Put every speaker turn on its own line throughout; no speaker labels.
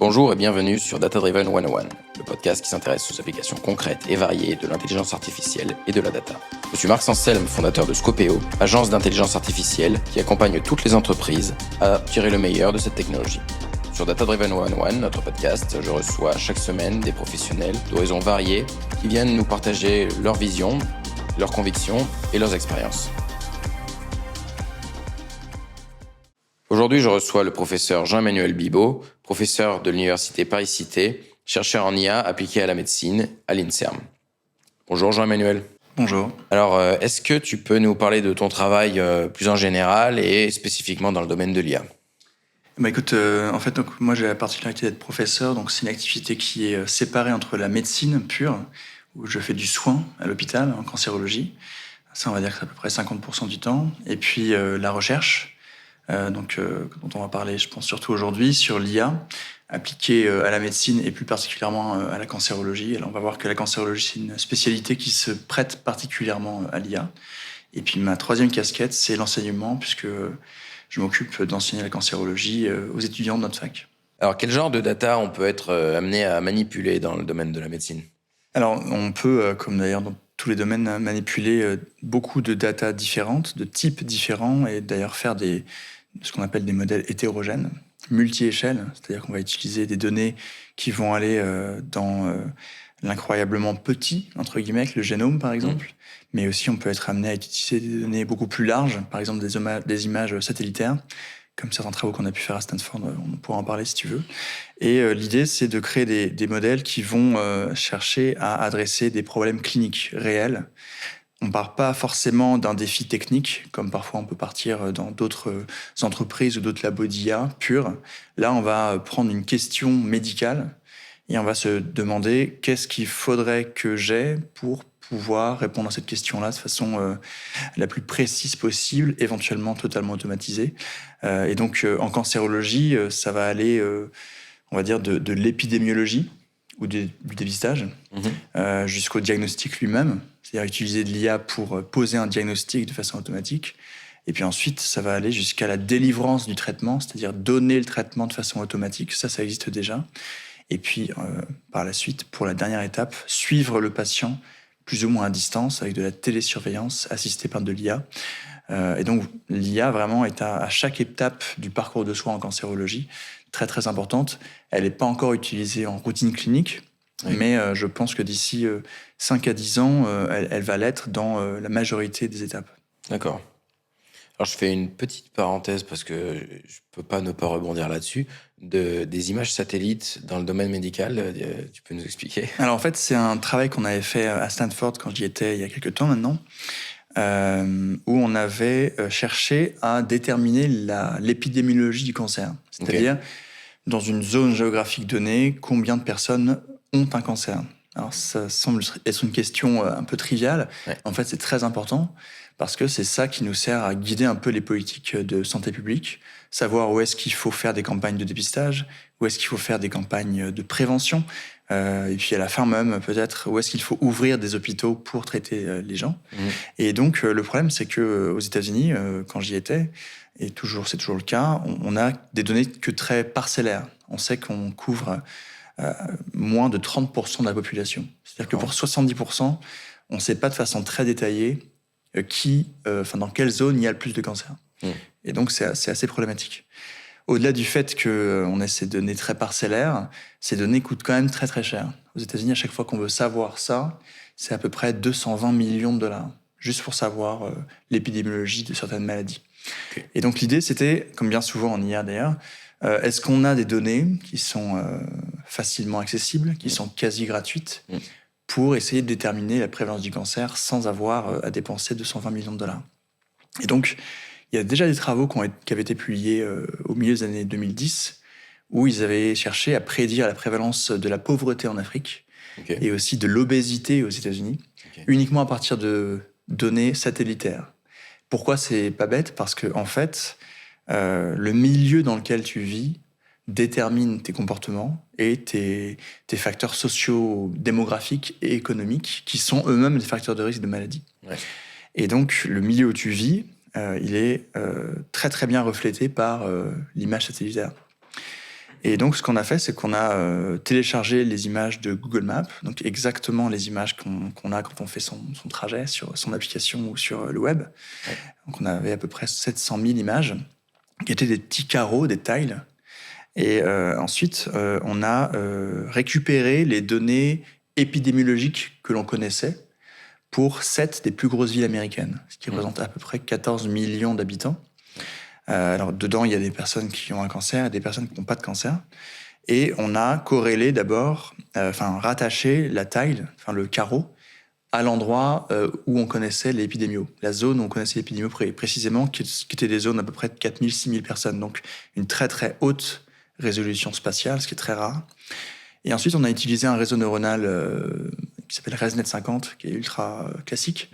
Bonjour et bienvenue sur Data Driven 101, le podcast qui s'intéresse aux applications concrètes et variées de l'intelligence artificielle et de la data. Je suis Marc Sanselme, fondateur de Scopeo, agence d'intelligence artificielle qui accompagne toutes les entreprises à tirer le meilleur de cette technologie. Sur Data Driven 101, notre podcast, je reçois chaque semaine des professionnels d'horizons variés qui viennent nous partager leur vision, leurs convictions et leurs expériences. Aujourd'hui, je reçois le professeur Jean-Emmanuel Bibeau, professeur de l'Université Paris-Cité, chercheur en IA appliquée à la médecine à l'INSERM. Bonjour Jean-Emmanuel.
Bonjour.
Alors, est-ce que tu peux nous parler de ton travail plus en général et spécifiquement dans le domaine de l'IA ?
Écoute, en fait, moi j'ai la particularité d'être professeur, donc c'est une activité qui est séparée entre la médecine pure, où je fais du soin à l'hôpital, en cancérologie, ça on va dire que c'est à peu près 50% du temps, et puis la recherche, dont on va parler, je pense, surtout aujourd'hui, sur l'IA, appliquée à la médecine et plus particulièrement à la cancérologie. Alors on va voir que la cancérologie, c'est une spécialité qui se prête particulièrement à l'IA. Et puis ma troisième casquette, c'est l'enseignement, puisque je m'occupe d'enseigner la cancérologie aux étudiants de notre fac.
Alors, quel genre de data on peut être amené à manipuler dans le domaine de la médecine ?
Alors, on peut, comme d'ailleurs dans tous les domaines, manipuler beaucoup de data différentes, de types différents, et d'ailleurs faire ce qu'on appelle des modèles hétérogènes, multi-échelles, c'est-à-dire qu'on va utiliser des données qui vont aller dans l'incroyablement petit, entre guillemets, le génome par exemple, mais aussi on peut être amené à utiliser des données beaucoup plus larges, par exemple des images satellitaires, comme certains travaux qu'on a pu faire à Stanford, on pourra en parler si tu veux. Et l'idée, c'est de créer des modèles qui vont chercher à adresser des problèmes cliniques réels. On ne part pas forcément d'un défi technique, comme parfois on peut partir dans d'autres entreprises ou d'autres labos d'IA purs. Là, on va prendre une question médicale et on va se demander qu'est-ce qu'il faudrait que j'ai pour pouvoir répondre à cette question-là de façon la plus précise possible, éventuellement totalement automatisée. Et donc, en cancérologie, ça va aller, on va dire, de l'épidémiologie ou du dépistage jusqu'au diagnostic lui-même, c'est-à-dire utiliser de l'IA pour poser un diagnostic de façon automatique. Et puis ensuite, ça va aller jusqu'à la délivrance du traitement, c'est-à-dire donner le traitement de façon automatique. Ça existe déjà. Et puis, par la suite, pour la dernière étape, suivre le patient plus ou moins à distance avec de la télésurveillance assistée par de l'IA. Et donc, l'IA vraiment est à chaque étape du parcours de soins en cancérologie très, très importante. Elle n'est pas encore utilisée en routine clinique, mais je pense que d'ici 5 à 10 ans, elle va l'être dans la majorité des étapes.
D'accord. Alors, je fais une petite parenthèse parce que je ne peux pas ne pas rebondir là-dessus. Des images satellites dans le domaine médical, tu peux nous expliquer ?
Alors, en fait, c'est un travail qu'on avait fait à Stanford quand j'y étais il y a quelques temps maintenant, où on avait cherché à déterminer l'épidémiologie du cancer. C'est-à-dire, dans une zone géographique donnée, combien de personnes ont un cancer ? Alors, ça semble être une question un peu triviale. Ouais. En fait, c'est très important parce que c'est ça qui nous sert à guider un peu les politiques de santé publique, savoir où est-ce qu'il faut faire des campagnes de dépistage, où est-ce qu'il faut faire des campagnes de prévention, et puis à la fin même, peut-être, où est-ce qu'il faut ouvrir des hôpitaux pour traiter les gens. Et donc, le problème, c'est qu'aux États-Unis, quand j'y étais, et c'est toujours le cas, on a des données que très parcellaires. On sait qu'on couvre moins de 30% de la population. C'est-à-dire que pour 70%, on ne sait pas de façon très détaillée dans quelle zone il y a le plus de cancer. Et donc, c'est assez problématique. Au-delà du fait qu'on ait ces données très parcellaires, ces données coûtent quand même très très cher. Aux États-Unis, à chaque fois qu'on veut savoir ça, c'est à peu près 220 millions de dollars, juste pour savoir l'épidémiologie de certaines maladies. Et donc l'idée, c'était, comme bien souvent en IA d'ailleurs, est-ce qu'on a des données qui sont facilement accessibles, qui sont quasi gratuites, pour essayer de déterminer la prévalence du cancer sans avoir à dépenser 220 millions de dollars. Et donc, il y a déjà des travaux qui avaient été publiés au milieu des années 2010, où ils avaient cherché à prédire la prévalence de la pauvreté en Afrique et aussi de l'obésité aux États-Unis, uniquement à partir de données satellitaires. Pourquoi c'est pas bête ? Parce que en fait, le milieu dans lequel tu vis détermine tes comportements et tes facteurs sociaux, démographiques et économiques, qui sont eux-mêmes des facteurs de risque de maladie. Ouais. Et donc, le milieu où tu vis, il est très très bien reflété par l'image satellitaire. Et donc, ce qu'on a fait, c'est qu'on a téléchargé les images de Google Maps, donc exactement les images qu'on a quand on fait son trajet sur son application ou sur le web.
Ouais.
Donc, on avait à peu près 700 000 images, qui étaient des petits carreaux, des tiles. Et ensuite, on a récupéré les données épidémiologiques que l'on connaissait pour 7 des plus grosses villes américaines, ce qui représente à peu près 14 millions d'habitants. Alors, dedans, il y a des personnes qui ont un cancer et des personnes qui n'ont pas de cancer. Et on a corrélé d'abord, rattaché la tile, le carreau, à l'endroit où on connaissait l'épidémio, la zone où on connaissait l'épidémio précisément, qui étaient des zones à peu près de 4 000, 6 000 personnes. Donc, une très, très haute résolution spatiale, ce qui est très rare. Et ensuite, on a utilisé un réseau neuronal qui s'appelle ResNet 50, qui est ultra classique.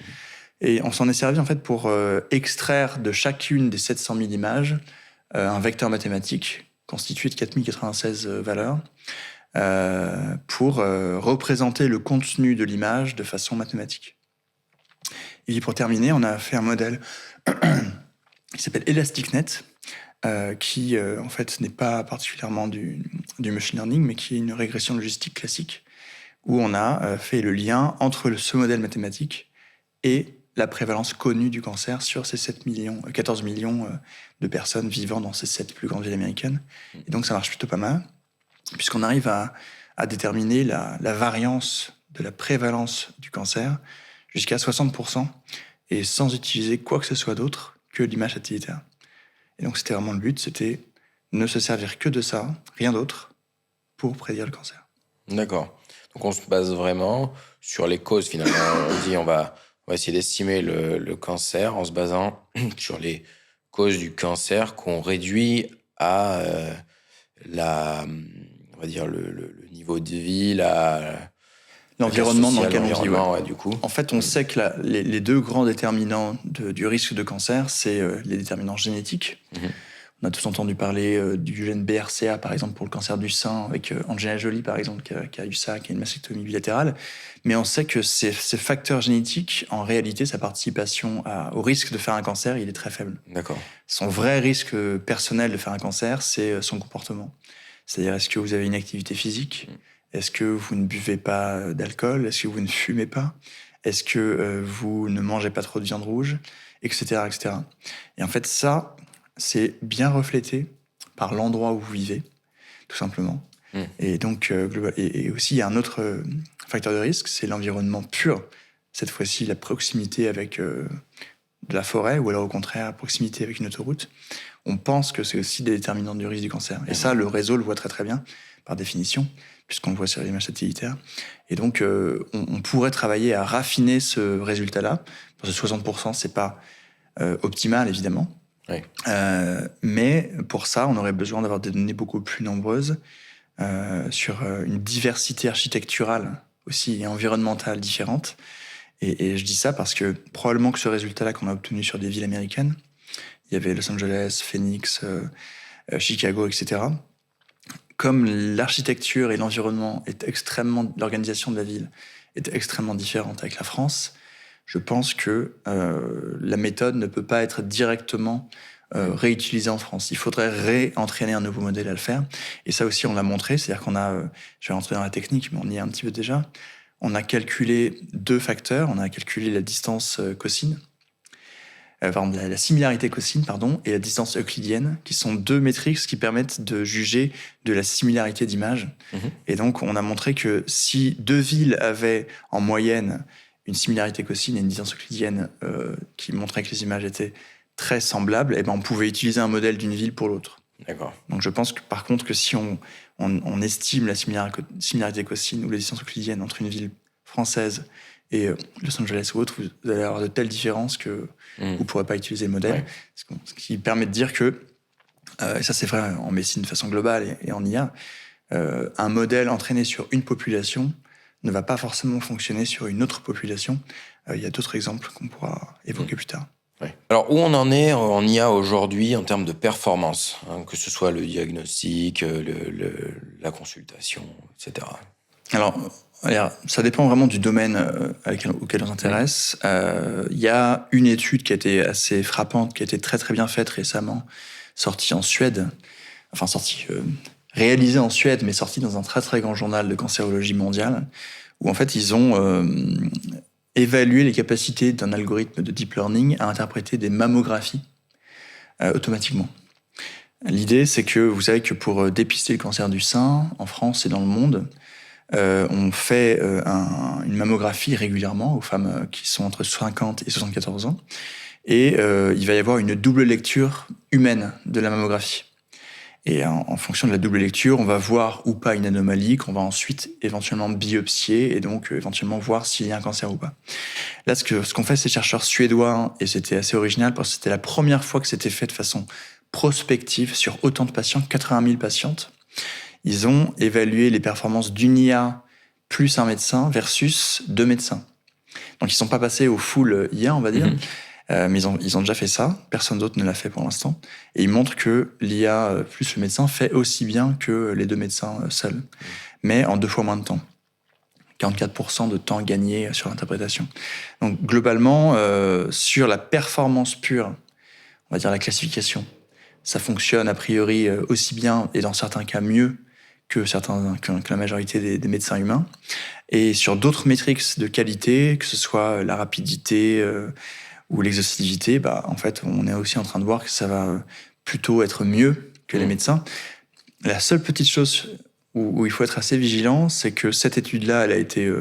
Et on s'en est servi en fait pour extraire de chacune des 700 000 images un vecteur mathématique constitué de 4096 valeurs pour représenter le contenu de l'image de façon mathématique. Et puis pour terminer, on a fait un modèle qui s'appelle ElasticNet, qui en fait n'est pas particulièrement du machine learning, mais qui est une régression logistique classique, où on a fait le lien entre ce modèle mathématique et la prévalence connue du cancer sur ces 14 millions de personnes vivant dans ces 7 plus grandes villes américaines. Et donc ça marche plutôt pas mal, puisqu'on arrive à déterminer la variance de la prévalence du cancer jusqu'à 60%, et sans utiliser quoi que ce soit d'autre que l'image satellitaire. Et donc c'était vraiment le but, c'était ne se servir que de ça, rien d'autre, pour prédire le cancer.
D'accord. Donc on se base vraiment sur les causes finalement. On dit on va essayer d'estimer le cancer en se basant sur les causes du cancer qu'on réduit à on va dire le niveau de vie,
l'environnement dans lequel on vit.
Ouais, du coup.
En fait, on sait que les deux grands déterminants du risque de cancer, c'est les déterminants génétiques. On a tous entendu parler du gène BRCA, par exemple, pour le cancer du sein, avec Angelina Jolie, par exemple, qui a eu ça, qui a une mastectomie bilatérale. Mais on sait que ces facteurs génétiques, en réalité, sa participation au risque de faire un cancer, il est très faible.
D'accord.
Son vrai risque personnel de faire un cancer, c'est son comportement. C'est-à-dire, est-ce que vous avez une activité physique ? Est-ce que vous ne buvez pas d'alcool ? Est-ce que vous ne fumez pas ? Est-ce que vous ne mangez pas trop de viande rouge ? Etc., etc. Et en fait, ça, c'est bien reflété par l'endroit où vous vivez, tout simplement. Et donc, et aussi, il y a un autre facteur de risque, c'est l'environnement pur. Cette fois-ci, la proximité avec de la forêt, ou alors au contraire, la proximité avec une autoroute. On pense que c'est aussi des déterminants du risque du cancer. Et ça, le réseau le voit très très bien, par définition, puisqu'on le voit sur l'image satellitaire. Et donc, on pourrait travailler à raffiner ce résultat-là. Pour ce 60%, c'est pas optimal, évidemment.
Oui.
Mais pour ça, on aurait besoin d'avoir des données beaucoup plus nombreuses sur une diversité architecturale aussi et environnementale différente. Et je dis ça parce que probablement que ce résultat-là qu'on a obtenu sur des villes américaines, il y avait Los Angeles, Phoenix, Chicago, etc. Comme l'architecture et l'environnement l'organisation de la ville est extrêmement différente avec la France, je pense que la méthode ne peut pas être directement réutilisée en France. Il faudrait réentraîner un nouveau modèle à le faire. Et ça aussi, on l'a montré. C'est-à-dire qu'on a, je vais rentrer dans la technique, mais on y est un petit peu déjà. On a calculé 2 facteurs. On a calculé la distance cosine, la similarité cosine, et la distance euclidienne, qui sont 2 métriques qui permettent de juger de la similarité d'image. Et donc, on a montré que si 2 villes avaient en moyenne une similarité cosine et une distance euclidienne qui montrait que les images étaient très semblables, et ben on pouvait utiliser un modèle d'une ville pour l'autre.
D'accord.
Donc je pense que par contre que si on estime la similarité cosine ou la distance euclidienne entre une ville française et Los Angeles ou autre, vous allez avoir de telles différences que vous ne pourrez pas utiliser le modèle. Ouais. Ce qui permet de dire que, et ça c'est vrai en médecine de façon globale et en IA, un modèle entraîné sur une population ne va pas forcément fonctionner sur une autre population. Il y a d'autres exemples qu'on pourra évoquer plus tard.
Ouais. Alors, où on en est en IA aujourd'hui en termes de performance, que ce soit le diagnostic, la consultation, etc.
Alors, ça dépend vraiment du domaine auquel on s'intéresse. Il y a une étude qui a été assez frappante, qui a été très très bien faite récemment, sortie en Suède, réalisé en Suède, mais sorti dans un très très grand journal de cancérologie mondiale, où en fait ils ont évalué les capacités d'un algorithme de deep learning à interpréter des mammographies automatiquement. L'idée, c'est que vous savez que pour dépister le cancer du sein, en France et dans le monde, on fait une mammographie régulièrement aux femmes qui sont entre 50 et 74 ans. Et il va y avoir une double lecture humaine de la mammographie. Et en fonction de la double lecture, on va voir ou pas une anomalie qu'on va ensuite éventuellement biopsier et donc éventuellement voir s'il y a un cancer ou pas. Là, ce qu'ont fait ces chercheurs suédois, et c'était assez original parce que c'était la première fois que c'était fait de façon prospective sur autant de patients, 80 000 patientes, ils ont évalué les performances d'une IA plus un médecin versus 2 médecins. Donc ils ne sont pas passés au full IA, on va dire, mais ils ont déjà fait ça. Personne d'autre ne l'a fait pour l'instant. Et ils montrent que l'IA plus le médecin fait aussi bien que les 2 médecins seuls, mais en 2 fois moins de temps. 44% de temps gagné sur l'interprétation. Donc globalement, sur la performance pure, on va dire la classification, ça fonctionne a priori aussi bien, et dans certains cas mieux, que la majorité des médecins humains. Et sur d'autres métriques de qualité, que ce soit la rapidité ou l'exhaustivité, en fait, on est aussi en train de voir que ça va plutôt être mieux que les médecins. La seule petite chose où il faut être assez vigilant, c'est que cette étude-là, elle a été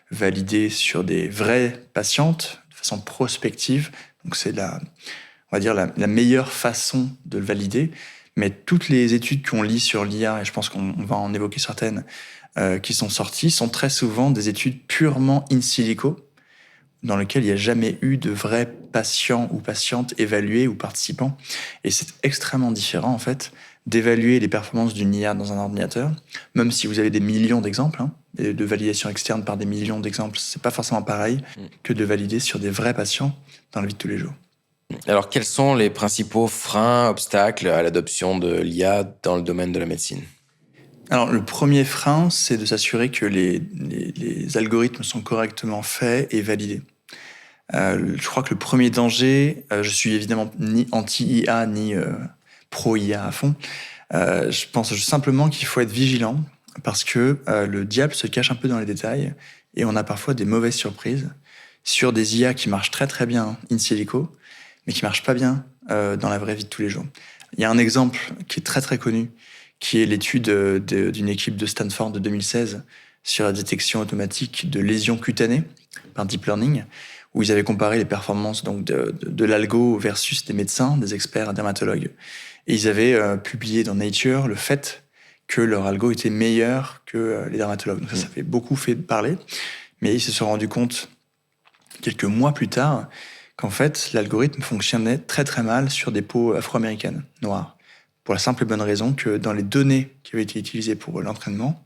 validée sur des vraies patientes, de façon prospective. Donc c'est on va dire la meilleure façon de le valider. Mais toutes les études qu'on lit sur l'IA, et je pense qu'on va en évoquer certaines, qui sont sorties, sont très souvent des études purement in silico, dans lesquelles il n'y a jamais eu de vrais patients ou patientes évalués ou participants. Et c'est extrêmement différent, en fait, d'évaluer les performances d'une IA dans un ordinateur, même si vous avez des millions d'exemples, et de validation externe par des millions d'exemples, c'est pas forcément pareil que de valider sur des vrais patients dans la vie de tous les jours.
Alors, quels sont les principaux freins, obstacles à l'adoption de l'IA dans le domaine de la médecine ?
Alors, le premier frein, c'est de s'assurer que les algorithmes sont correctement faits et validés. Je crois que le premier danger, je suis évidemment ni anti-IA, ni pro-IA à fond. Je pense simplement qu'il faut être vigilant parce que le diable se cache un peu dans les détails et on a parfois des mauvaises surprises sur des IA qui marchent très très bien in silico, mais qui marchent pas bien dans la vraie vie de tous les jours. Il y a un exemple qui est très très connu, qui est l'étude d'une équipe de Stanford de 2016 sur la détection automatique de lésions cutanées par deep learning, où ils avaient comparé les performances donc de l'algo versus des médecins, des experts dermatologues. Et ils avaient publié dans Nature le fait que leur algo était meilleur que les dermatologues. Donc ça fait beaucoup fait parler, mais ils se sont rendus compte quelques mois plus tard qu'en fait, l'algorithme fonctionnait très très mal sur des peaux afro-américaines, noires. Pour la simple et bonne raison que dans les données qui avaient été utilisées pour l'entraînement,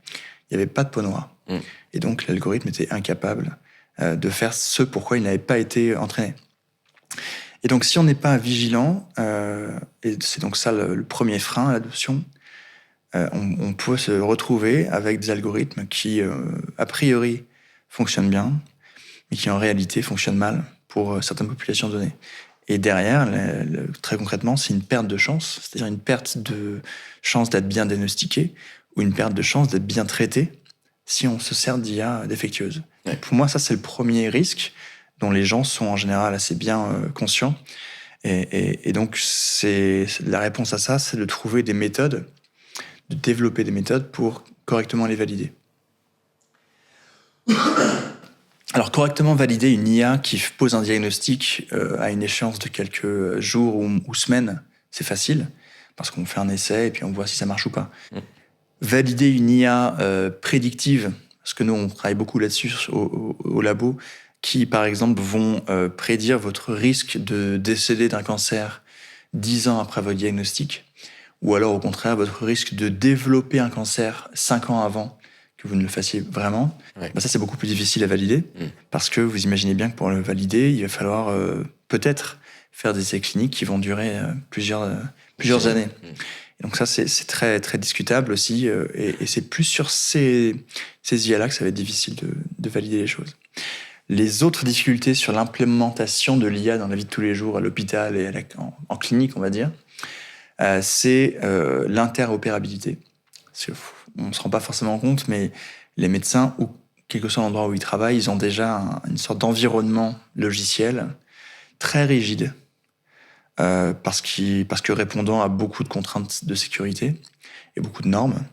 il n'y avait pas de peau noire. Et donc l'algorithme était incapable de faire ce pourquoi il n'avait pas été entraîné. Et donc si on n'est pas vigilant, et c'est donc ça le premier frein à l'adoption, on peut se retrouver avec des algorithmes qui, a priori, fonctionnent bien, mais qui en réalité fonctionnent mal pour certaines populations données. Et derrière, très concrètement, c'est une perte de chance, c'est-à-dire une perte de chance d'être bien diagnostiqué ou une perte de chance d'être bien traité si on se sert d'IA défectueuse. Ouais. Pour moi, ça, c'est le premier risque dont les gens sont en général assez bien conscients. Et donc, la réponse à ça, c'est de trouver des méthodes, de développer des méthodes pour correctement les valider. Alors, correctement valider une IA qui pose un diagnostic à une échéance de quelques jours ou semaines, c'est facile, parce qu'on fait un essai et puis on voit si ça marche ou pas. Valider une IA prédictive, parce que nous, on travaille beaucoup là-dessus au labo, qui, par exemple, vont prédire votre risque de décéder d'un cancer 10 ans après votre diagnostic, ou alors, au contraire, votre risque de développer un cancer 5 ans avant que vous ne le fassiez vraiment. Ouais. Ça, c'est beaucoup plus difficile à valider, parce que vous imaginez bien que pour le valider, il va falloir peut-être faire des essais cliniques qui vont durer plusieurs années. Et donc ça, c'est très, très discutable aussi, et c'est plus sur ces IA-là que ça va être difficile de valider les choses. Les autres difficultés sur l'implémentation de l'IA dans la vie de tous les jours, à l'hôpital et en clinique, on va dire, c'est l'interopérabilité. On ne se rend pas forcément compte, mais les médecins, ou quel que soit l'endroit où ils travaillent, ils ont déjà une sorte d'environnement logiciel très rigide, parce que répondant à beaucoup de contraintes de sécurité et beaucoup de normes,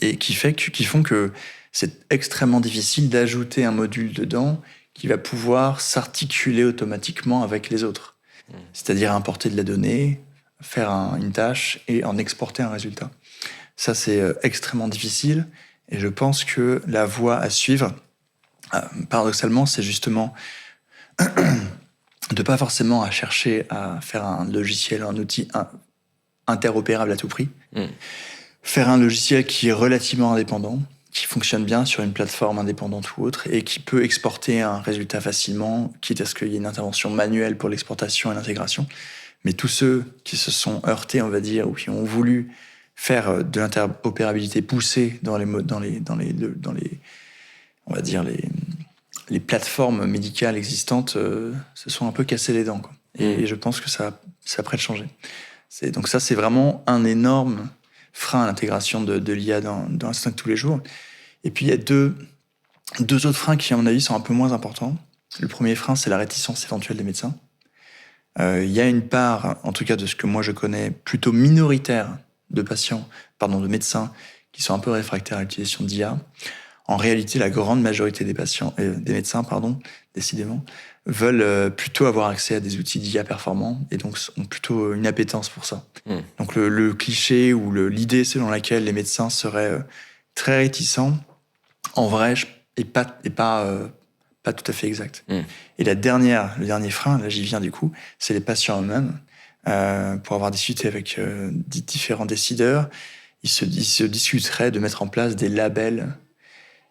et qui font que c'est extrêmement difficile d'ajouter un module dedans qui va pouvoir s'articuler automatiquement avec les autres. C'est-à-dire importer de la donnée, faire une tâche et en exporter un résultat. Ça, c'est extrêmement difficile, et je pense que la voie à suivre, paradoxalement, c'est justement de pas forcément à chercher à faire un logiciel, un outil interopérable à tout prix, faire un logiciel qui est relativement indépendant, qui fonctionne bien sur une plateforme indépendante ou autre, et qui peut exporter un résultat facilement, quitte à ce qu'il y ait une intervention manuelle pour l'exportation et l'intégration. Mais tous ceux qui se sont heurtés, on va dire, ou qui ont voulu faire de l'interopérabilité poussée dans les on va dire les plateformes médicales existantes, se sont un peu cassés les dents, quoi. Et je pense que ça prête de changer. Donc ça, c'est vraiment un énorme frein à l'intégration de l'IA dans l'instinct de tous les jours. Et puis il y a deux autres freins qui, à mon avis, sont un peu moins importants. Le premier frein, c'est la réticence éventuelle des médecins. Il y a une part, en tout cas de ce que moi je connais, plutôt minoritaire de médecins qui sont un peu réfractaires à l'utilisation d'IA. En réalité, la grande majorité des médecins, décidément, veulent plutôt avoir accès à des outils d'IA performants, et donc ont plutôt une appétence pour ça. Donc le cliché ou l'idée selon laquelle les médecins seraient très réticents, en vrai, est pas tout à fait exact. Et le dernier frein, là j'y viens du coup, c'est les patients eux-mêmes. Pour avoir discuté avec différents décideurs, ils se discuteraient de mettre en place des labels,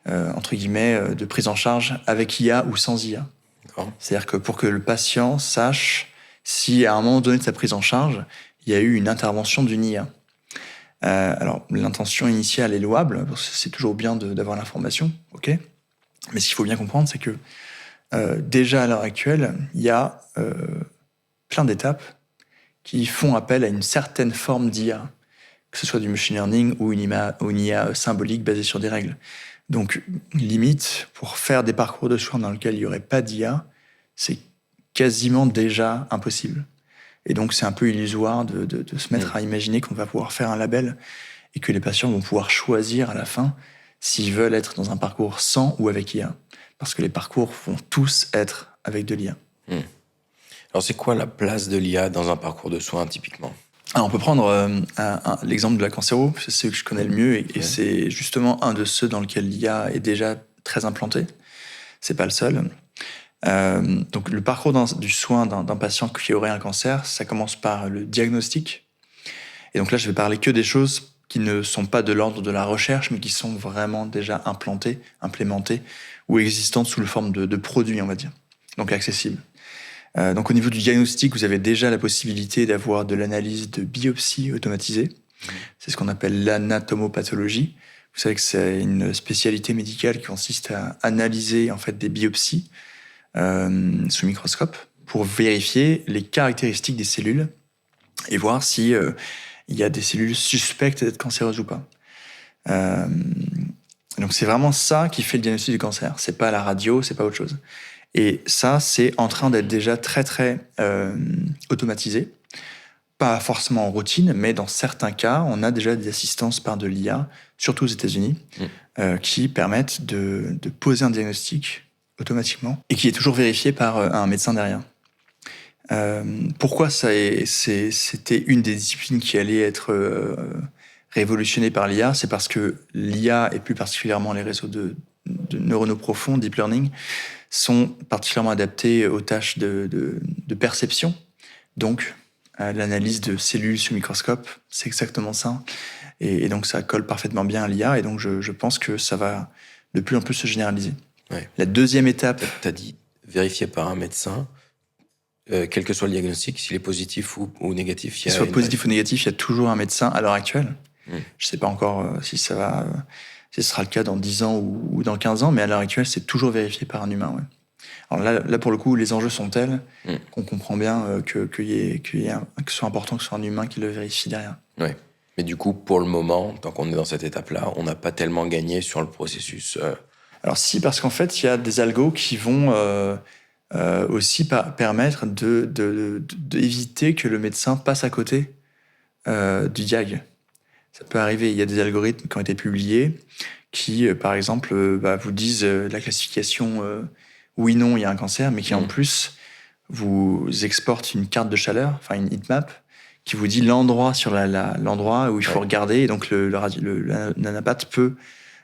entre guillemets, de prise en charge avec IA ou sans IA.
D'accord.
C'est-à-dire que pour que le patient sache si, à un moment donné de sa prise en charge, il y a eu une intervention d'une IA. Alors, l'intention initiale est louable, parce que c'est toujours bien d'avoir l'information, ok. Mais ce qu'il faut bien comprendre, c'est que déjà à l'heure actuelle, il y a plein d'étapes qui font appel à une certaine forme d'IA, que ce soit du machine learning ou une IA symbolique basée sur des règles. Donc, limite, pour faire des parcours de soins dans lesquels il n'y aurait pas d'IA, c'est quasiment déjà impossible. Et donc, c'est un peu illusoire de se mettre à imaginer qu'on va pouvoir faire un label et que les patients vont pouvoir choisir à la fin s'ils veulent être dans un parcours sans ou avec IA. Parce que les parcours vont tous être avec de l'IA.
Alors, c'est quoi la place de l'IA dans un parcours de soins, typiquement ?
Alors, on peut prendre l'exemple de la cancéro, c'est celui que je connais le mieux, et c'est justement un de ceux dans lequel l'IA est déjà très implantée. C'est pas le seul. Donc, le parcours du soin d'un patient qui aurait un cancer, ça commence par le diagnostic. Et donc là, je vais parler que des choses qui ne sont pas de l'ordre de la recherche, mais qui sont vraiment déjà implémentées ou existantes sous la forme de produits, on va dire. Donc accessibles. Donc au niveau du diagnostic, vous avez déjà la possibilité d'avoir de l'analyse de biopsie automatisée. C'est ce qu'on appelle l'anatomopathologie. Vous savez que c'est une spécialité médicale qui consiste à analyser en fait des biopsies sous microscope pour vérifier les caractéristiques des cellules et voir si il y a des cellules suspectes d'être cancéreuses ou pas. Donc c'est vraiment ça qui fait le diagnostic du cancer. C'est pas la radio, c'est pas autre chose. Et ça, c'est en train d'être déjà très très automatisé. Pas forcément en routine, mais dans certains cas, on a déjà des assistances par de l'IA, surtout aux États-Unis, qui permettent de poser un diagnostic automatiquement et qui est toujours vérifié par un médecin derrière. Pourquoi c'était une des disciplines qui allait être révolutionnée par l'IA? C'est parce que l'IA, et plus particulièrement les réseaux de neuronaux profonds, deep learning, sont particulièrement adaptés aux tâches de perception. Donc, l'analyse de cellules sous microscope, c'est exactement ça. Et donc, ça colle parfaitement bien à l'IA. Et donc, je pense que ça va de plus en plus se généraliser.
Ouais.
La deuxième étape...
Tu as dit vérifié par un médecin, quel que soit le diagnostic, s'il est positif ou négatif.
Qu'il soit positif ou négatif, il y a toujours un médecin à l'heure actuelle. Je ne sais pas encore si ce sera le cas dans 10 ans ou dans 15 ans, mais à l'heure actuelle, c'est toujours vérifié par un humain. Ouais. Alors là, pour le coup, les enjeux sont tels qu'on comprend bien que ce soit important que ce soit un humain qui le vérifie derrière.
Ouais. Mais du coup, pour le moment, tant qu'on est dans cette étape-là, on n'a pas tellement gagné sur le processus.
Alors si, parce qu'en fait, il y a des algos qui vont aussi permettre d'éviter que le médecin passe à côté du diag. Ça peut arriver. Il y a des algorithmes qui ont été publiés qui, par exemple, vous disent la classification oui, non, il y a un cancer, mais qui en plus vous exportent une carte de chaleur, enfin une heatmap, qui vous dit l'endroit sur l'endroit où il faut regarder. Et donc le nanapathe peut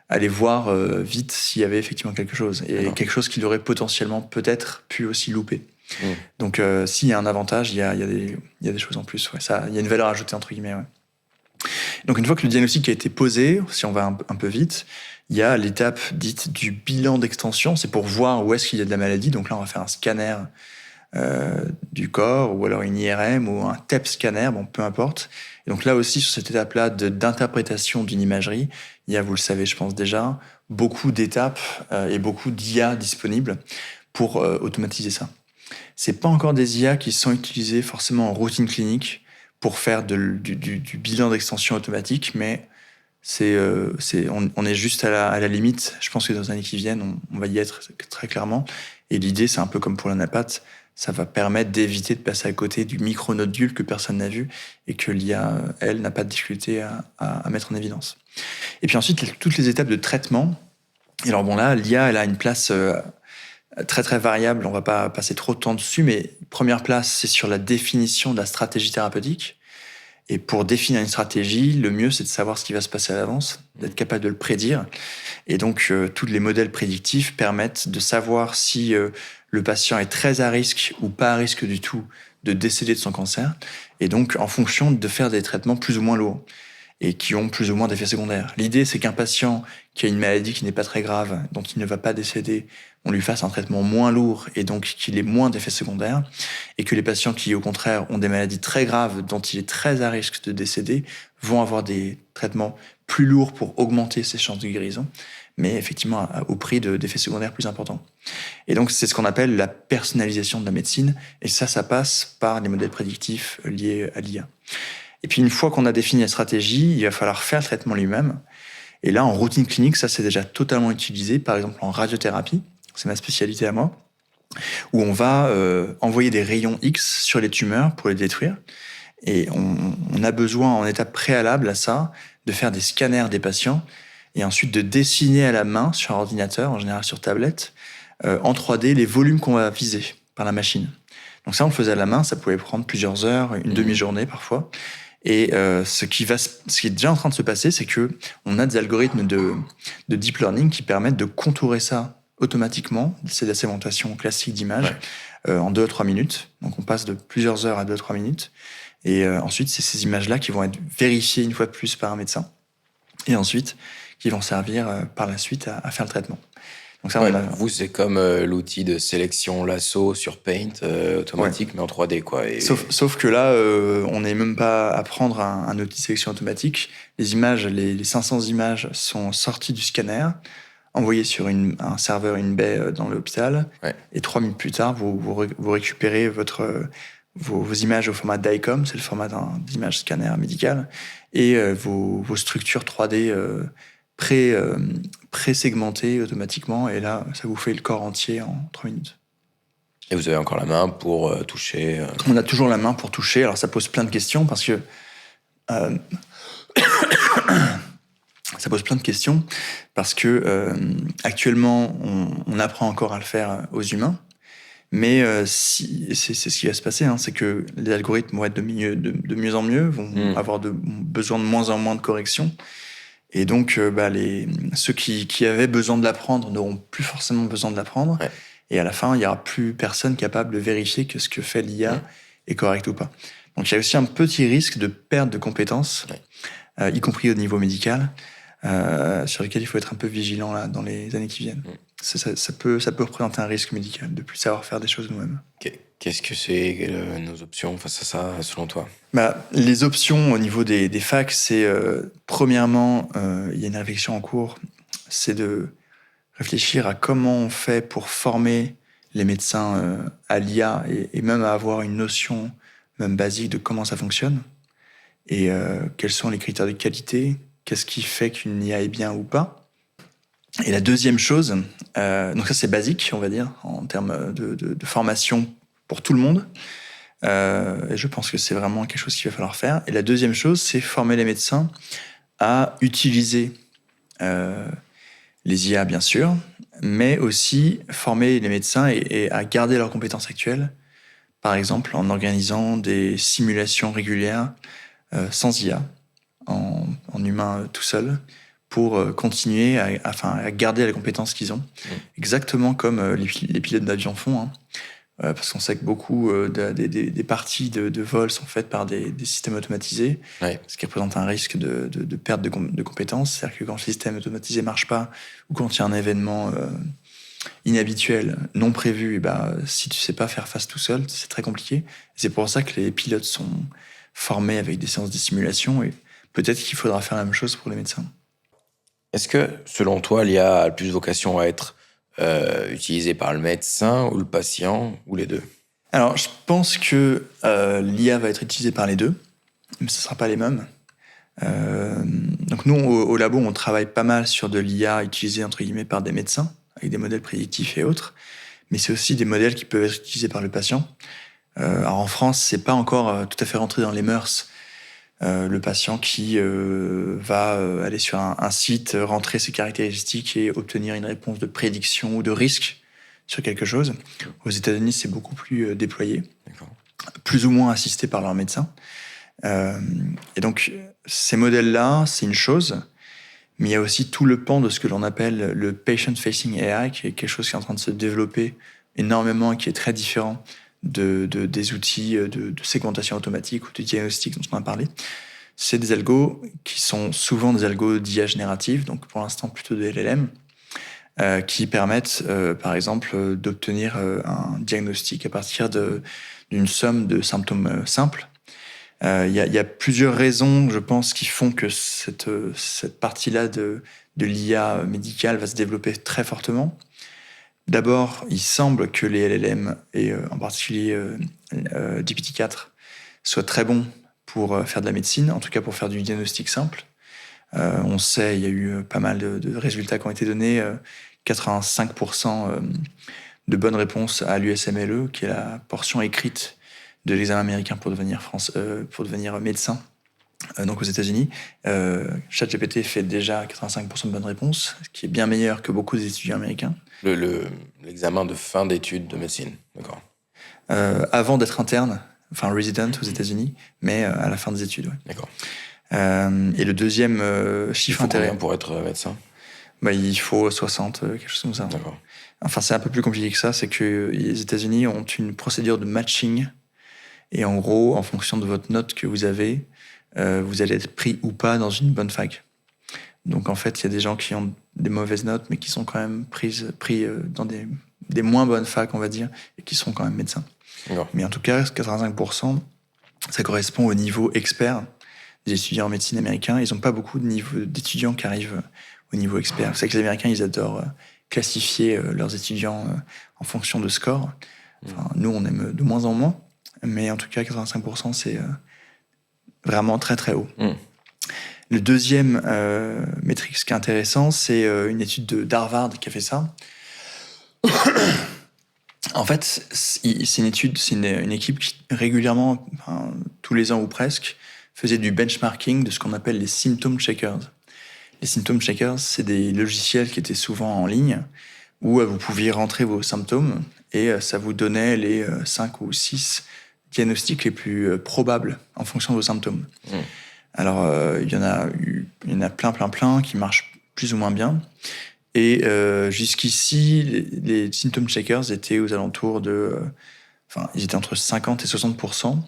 aller voir vite s'il y avait effectivement quelque chose. Et quelque chose qu'il aurait potentiellement peut-être pu aussi louper. Donc s'il y a un avantage, il y a des choses en plus. Ouais. Il y a une valeur ajoutée entre guillemets. Ouais. Donc une fois que le diagnostic a été posé, si on va un peu vite, il y a l'étape dite du bilan d'extension. C'est pour voir où est-ce qu'il y a de la maladie. Donc là, on va faire un scanner du corps, ou alors une IRM, ou un TEP scanner, bon, peu importe. Et donc là aussi, sur cette étape-là d'interprétation d'une imagerie, il y a, vous le savez, je pense déjà, beaucoup d'étapes et beaucoup d'IA disponibles pour automatiser ça. C'est pas encore des IA qui sont utilisées forcément en routine clinique pour faire du bilan d'extension automatique, mais on est juste à la limite. Je pense que dans les années qui viennent, on va y être très clairement. Et l'idée, c'est un peu comme pour la napate, ça va permettre d'éviter de passer à côté du micronodule que personne n'a vu et que l'IA, elle, n'a pas de difficulté à mettre en évidence. Et puis ensuite, toutes les étapes de traitement. Et alors bon, là, l'IA, elle a une place très très variable. On va pas passer trop de temps dessus, mais première place, c'est sur la définition de la stratégie thérapeutique. Et pour définir une stratégie, le mieux, c'est de savoir ce qui va se passer à l'avance, d'être capable de le prédire. Et donc, tous les modèles prédictifs permettent de savoir si le patient est très à risque ou pas à risque du tout de décéder de son cancer. Et donc, en fonction de faire des traitements plus ou moins lourds et qui ont plus ou moins d'effets secondaires. L'idée, c'est qu'un patient qui a une maladie qui n'est pas très grave, dont il ne va pas décéder, on lui fasse un traitement moins lourd et donc qu'il ait moins d'effets secondaires, et que les patients qui, au contraire, ont des maladies très graves dont il est très à risque de décéder, vont avoir des traitements plus lourds pour augmenter ses chances de guérison, mais effectivement au prix d'effets secondaires plus importants. Et donc, c'est ce qu'on appelle la personnalisation de la médecine, et ça passe par les modèles prédictifs liés à l'IA. Et puis, une fois qu'on a défini la stratégie, il va falloir faire le traitement lui-même. Et là, en routine clinique, ça, c'est déjà totalement utilisé, par exemple en radiothérapie, c'est ma spécialité à moi, où on va envoyer des rayons X sur les tumeurs pour les détruire. Et on a besoin, en étape préalable à ça, de faire des scanners des patients et ensuite de dessiner à la main sur un ordinateur, en général sur tablette, en 3D, les volumes qu'on va viser par la machine. Donc ça, on le faisait à la main, ça pouvait prendre plusieurs heures, une demi-journée parfois. Et ce qui est déjà en train de se passer, c'est que on a des algorithmes de deep learning qui permettent de contourer ça automatiquement. C'est de la segmentation classique d'images en 2 à 3 minutes. Donc on passe de plusieurs heures à 2 à 3 minutes. Et ensuite, c'est ces images-là qui vont être vérifiées une fois de plus par un médecin. Et ensuite, qui vont servir par la suite à faire le traitement. Donc ça,
vous, c'est comme l'outil de sélection lasso sur Paint automatique, mais en 3D, quoi. Et...
Sauf que là, on n'est même pas à prendre un outil de sélection automatique. Les images, les 500 images sont sorties du scanner, envoyées sur un serveur, une baie dans l'hôpital. Et 3 minutes plus tard, vous récupérez vos images au format DICOM, c'est le format d'image scanner médical, et vos structures 3D pré-segmentées automatiquement, et là, ça vous fait le corps entier en 3 minutes.
Et vous avez encore la main pour toucher
On a toujours la main pour toucher, alors ça pose plein de questions, parce que... ça pose plein de questions, parce que actuellement, on apprend encore à le faire aux humains, mais c'est ce qui va se passer, c'est que les algorithmes vont être de mieux en mieux, vont avoir besoin de moins en moins de corrections. Et donc, ceux qui avaient besoin de l'apprendre n'auront plus forcément besoin de l'apprendre. Et à la fin, il n'y aura plus personne capable de vérifier que ce que fait l'IA est correct ou pas. Donc, il y a aussi un petit risque de perte de compétences, y compris au niveau médical, sur lequel il faut être un peu vigilant là, dans les années qui viennent. Ça peut représenter un risque médical de plus savoir faire des choses nous-mêmes.
Qu'est-ce que c'est nos options face à ça, selon toi ?
Les options au niveau des facs, c'est premièrement, il y a une réflexion en cours, c'est de réfléchir à comment on fait pour former les médecins à l'IA et même à avoir une notion même basique de comment ça fonctionne. et quels sont les critères de qualité, qu'est-ce qui fait qu'une IA est bien ou pas. Et la deuxième chose, donc ça c'est basique, on va dire, en termes de formation pour tout le monde. Et je pense que c'est vraiment quelque chose qu'il va falloir faire. Et la deuxième chose, c'est former les médecins à utiliser les IA, bien sûr, mais aussi former les médecins et à garder leurs compétences actuelles, par exemple en organisant des simulations régulières sans IA, en humain tout seul, pour continuer à garder les compétences qu'ils ont, exactement comme les pilotes d'avion font, hein. Parce qu'on sait que beaucoup des parties de vol sont faites par des systèmes automatisés, ce qui représente un risque de perte de compétences. C'est-à-dire que quand le système automatisé ne marche pas, ou quand il y a un événement inhabituel, non prévu, si tu ne sais pas faire face tout seul, c'est très compliqué. Et c'est pour ça que les pilotes sont formés avec des séances de simulation, et peut-être qu'il faudra faire la même chose pour les médecins.
Est-ce que, selon toi, l'IA a le plus vocation à être utilisé par le médecin ou le patient, ou les deux?
Alors, je pense que l'IA va être utilisée par les deux, mais ce ne sera pas les mêmes. Donc nous, au labo, on travaille pas mal sur de l'IA utilisée, entre guillemets, par des médecins, avec des modèles prédictifs et autres, mais c'est aussi des modèles qui peuvent être utilisés par le patient. Alors en France, c'est pas encore tout à fait rentré dans les mœurs. Le patient qui va aller sur un site, rentrer ses caractéristiques et obtenir une réponse de prédiction ou de risque sur quelque chose. Aux États-Unis, c'est beaucoup plus déployé, plus ou moins assisté par leur médecin. Et donc, ces modèles-là, c'est une chose, mais il y a aussi tout le pan de ce que l'on appelle le patient-facing AI, qui est quelque chose qui est en train de se développer énormément et qui est très différent des outils de segmentation automatique ou de diagnostic dont on a parlé. C'est des algos qui sont souvent des algos d'IA générative, donc pour l'instant plutôt des LLM, qui permettent, par exemple, d'obtenir un diagnostic à partir d'une somme de symptômes simples. Il y a plusieurs raisons, je pense, qui font que cette partie-là de l'IA médicale va se développer très fortement. D'abord, il semble que les LLM, et en particulier GPT-4, soient très bons pour faire de la médecine, en tout cas pour faire du diagnostic simple. On sait, il y a eu pas mal de résultats qui ont été donnés, 85% de bonnes réponses à l'USMLE, qui est la portion écrite de l'examen américain pour devenir médecin. Donc aux États-Unis, ChatGPT fait déjà 85% de bonnes réponses, ce qui est bien meilleur que beaucoup des étudiants américains.
L'examen de fin d'études de médecine, d'accord.
Avant d'être interne, enfin resident aux États-Unis, mais à la fin des études, ouais.
D'accord.
Et le deuxième chiffre intéressant.
Combien pour être médecin?
Il faut 60, quelque chose comme ça.
D'accord.
Enfin, c'est un peu plus compliqué que ça, c'est que les États-Unis ont une procédure de matching, et en gros, en fonction de votre note que vous avez, vous allez être pris ou pas dans une bonne fac. Donc en fait, il y a des gens qui ont des mauvaises notes, mais qui sont quand même pris dans des moins bonnes facs, on va dire, et qui sont quand même médecins.
D'accord.
Mais en tout cas, 85%, ça correspond au niveau expert des étudiants en médecine américains. Ils n'ont pas beaucoup d'étudiants qui arrivent au niveau expert. Vous savez que les Américains, ils adorent classifier leurs étudiants en fonction de score. Enfin, nous, on aime de moins en moins, mais en tout cas, 85%, c'est vraiment très très haut. Le deuxième métrique qui est intéressant, c'est une étude d'Harvard qui a fait ça. En fait, c'est une équipe qui régulièrement, tous les ans ou presque, faisait du benchmarking de ce qu'on appelle les symptom checkers. Les symptom checkers, c'est des logiciels qui étaient souvent en ligne, où vous pouviez rentrer vos symptômes et ça vous donnait les 5 ou 6 diagnostics les plus probables en fonction de vos symptômes. Alors, il y en a plein qui marchent plus ou moins bien. Et jusqu'ici, les symptom checkers étaient aux alentours ils étaient entre 50 et 60%.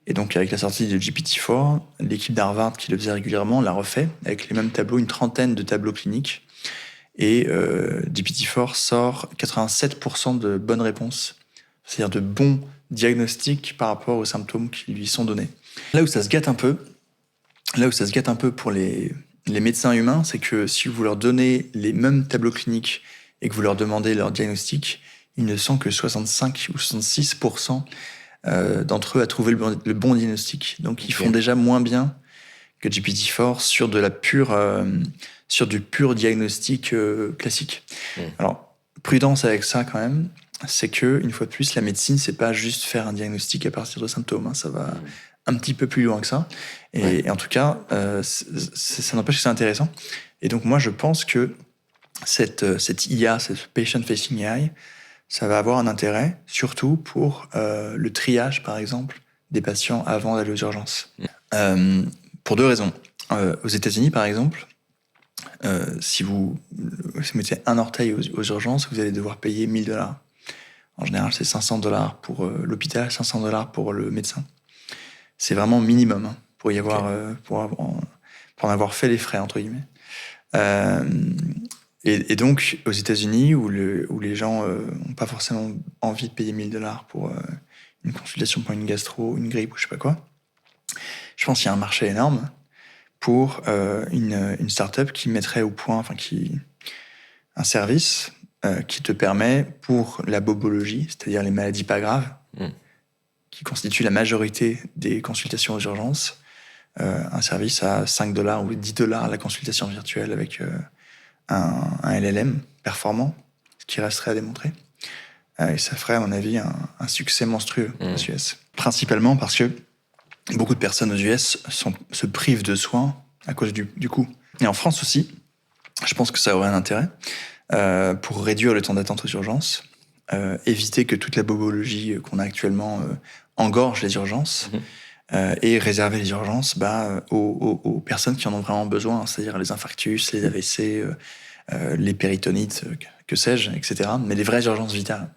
Et donc, avec la sortie de GPT-4, l'équipe d'Harvard qui le faisait régulièrement l'a refait avec les mêmes tableaux, une trentaine de tableaux cliniques. Et GPT-4 sort 87% de bonnes réponses, c'est-à-dire de bons diagnostics par rapport aux symptômes qui lui sont donnés. Là où ça se gâte un peu pour les médecins humains, c'est que si vous leur donnez les mêmes tableaux cliniques et que vous leur demandez leur diagnostic, ils ne sont que 65 ou 66% d'entre eux à trouver le bon diagnostic. Donc, ils font déjà moins bien que GPT-4 sur du pur diagnostic classique. Alors, prudence avec ça quand même, c'est que, une fois de plus, la médecine, c'est pas juste faire un diagnostic à partir de symptômes. Ça va un petit peu plus loin que ça. Et en tout cas, ça n'empêche que c'est intéressant. Et donc, moi, je pense que cette IA, cette patient-facing AI, ça va avoir un intérêt, surtout pour le triage, par exemple, des patients avant d'aller aux urgences. Pour deux raisons. Aux États-Unis, par exemple, si vous mettez un orteil aux urgences, vous allez devoir payer $1,000. En général, c'est $500 pour l'hôpital, $500 pour le médecin. C'est vraiment minimum pour y avoir, pour en avoir fait les frais, entre guillemets. Et donc, aux États-Unis, où les gens n'ont pas forcément envie de payer $1,000 pour une consultation pour une gastro, une grippe ou je sais pas quoi, je pense qu'il y a un marché énorme pour une start-up qui mettrait au point, un service qui te permet, pour la bobologie, c'est-à-dire les maladies pas graves, qui constituent la majorité des consultations aux urgences, un service à $5 ou $10 la consultation virtuelle avec un LLM performant, ce qui resterait à démontrer. Et ça ferait, à mon avis, un succès monstrueux aux US. Principalement parce que beaucoup de personnes aux US se privent de soins à cause du coût. Et en France aussi, je pense que ça aurait un intérêt pour réduire le temps d'attente aux urgences, éviter que toute la bobologie qu'on a actuellement engorge les urgences, et réserver les urgences aux personnes qui en ont vraiment besoin, c'est-à-dire les infarctus, les AVC, les péritonites, que sais-je, etc. Mais les vraies urgences vitales.